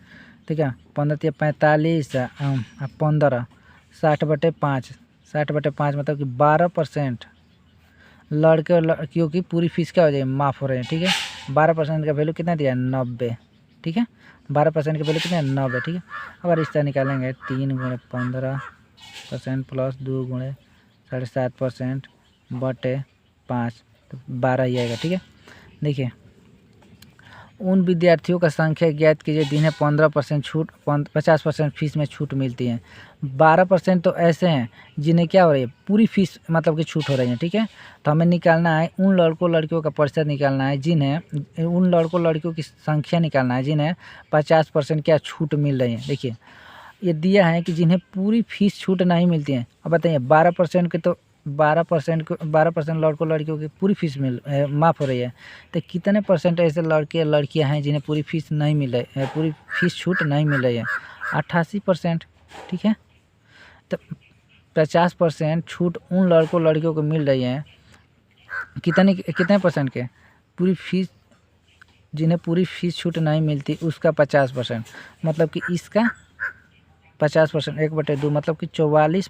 S1: ठीक है, 15 45 15 60/5 60/5 मतलब कि 12% लड़के और लड़कियों की पूरी फीस क्या हो जाएगी, माफ़ हो रहे हैं। ठीक है, 12% का वैल्यू कितना दिया है, 90। ठीक है, 12% का वैल्यू कितना है, 90। ठीक है, अगर इस तरह निकालेंगे 3 × 15% प्लस 2 × 7.5% बटे 5 तो 12 ही आएगा। ठीक है, देखिए उन विद्यार्थियों का संख्या ज्ञात कीजिए जिन्हें 15% छूट 50% फीस में छूट मिलती है। 12% तो ऐसे हैं जिन्हें क्या हो रही है, पूरी फीस मतलब कि छूट हो रही है। ठीक है, तो हमें निकालना है उन लड़कों लड़कियों का प्रतिशत निकालना है जिन्हें, उन लड़कों लड़कियों की संख्या निकालना है जिन्हें 50% क्या छूट मिल रही है। देखिए ये दिया है कि जिन्हें पूरी फीस छूट नहीं मिलती है। अब बताइए 12% के तो 12% लड़कों लड़कियों की पूरी फीस माफ़ हो रही है, तो कितने % ऐसे लड़के लड़कियां हैं जिन्हें पूरी फीस नहीं मिल रही है, पूरी फीस छूट नहीं मिल रही है, 88%। ठीक है, तो 50% छूट उन लड़कों लड़कियों को मिल रही है, कितने % के, पूरी फीस, जिन्हें पूरी फीस छूट नहीं मिलती उसका 50%, मतलब कि इसका 50%, 1/2 मतलब कि 44%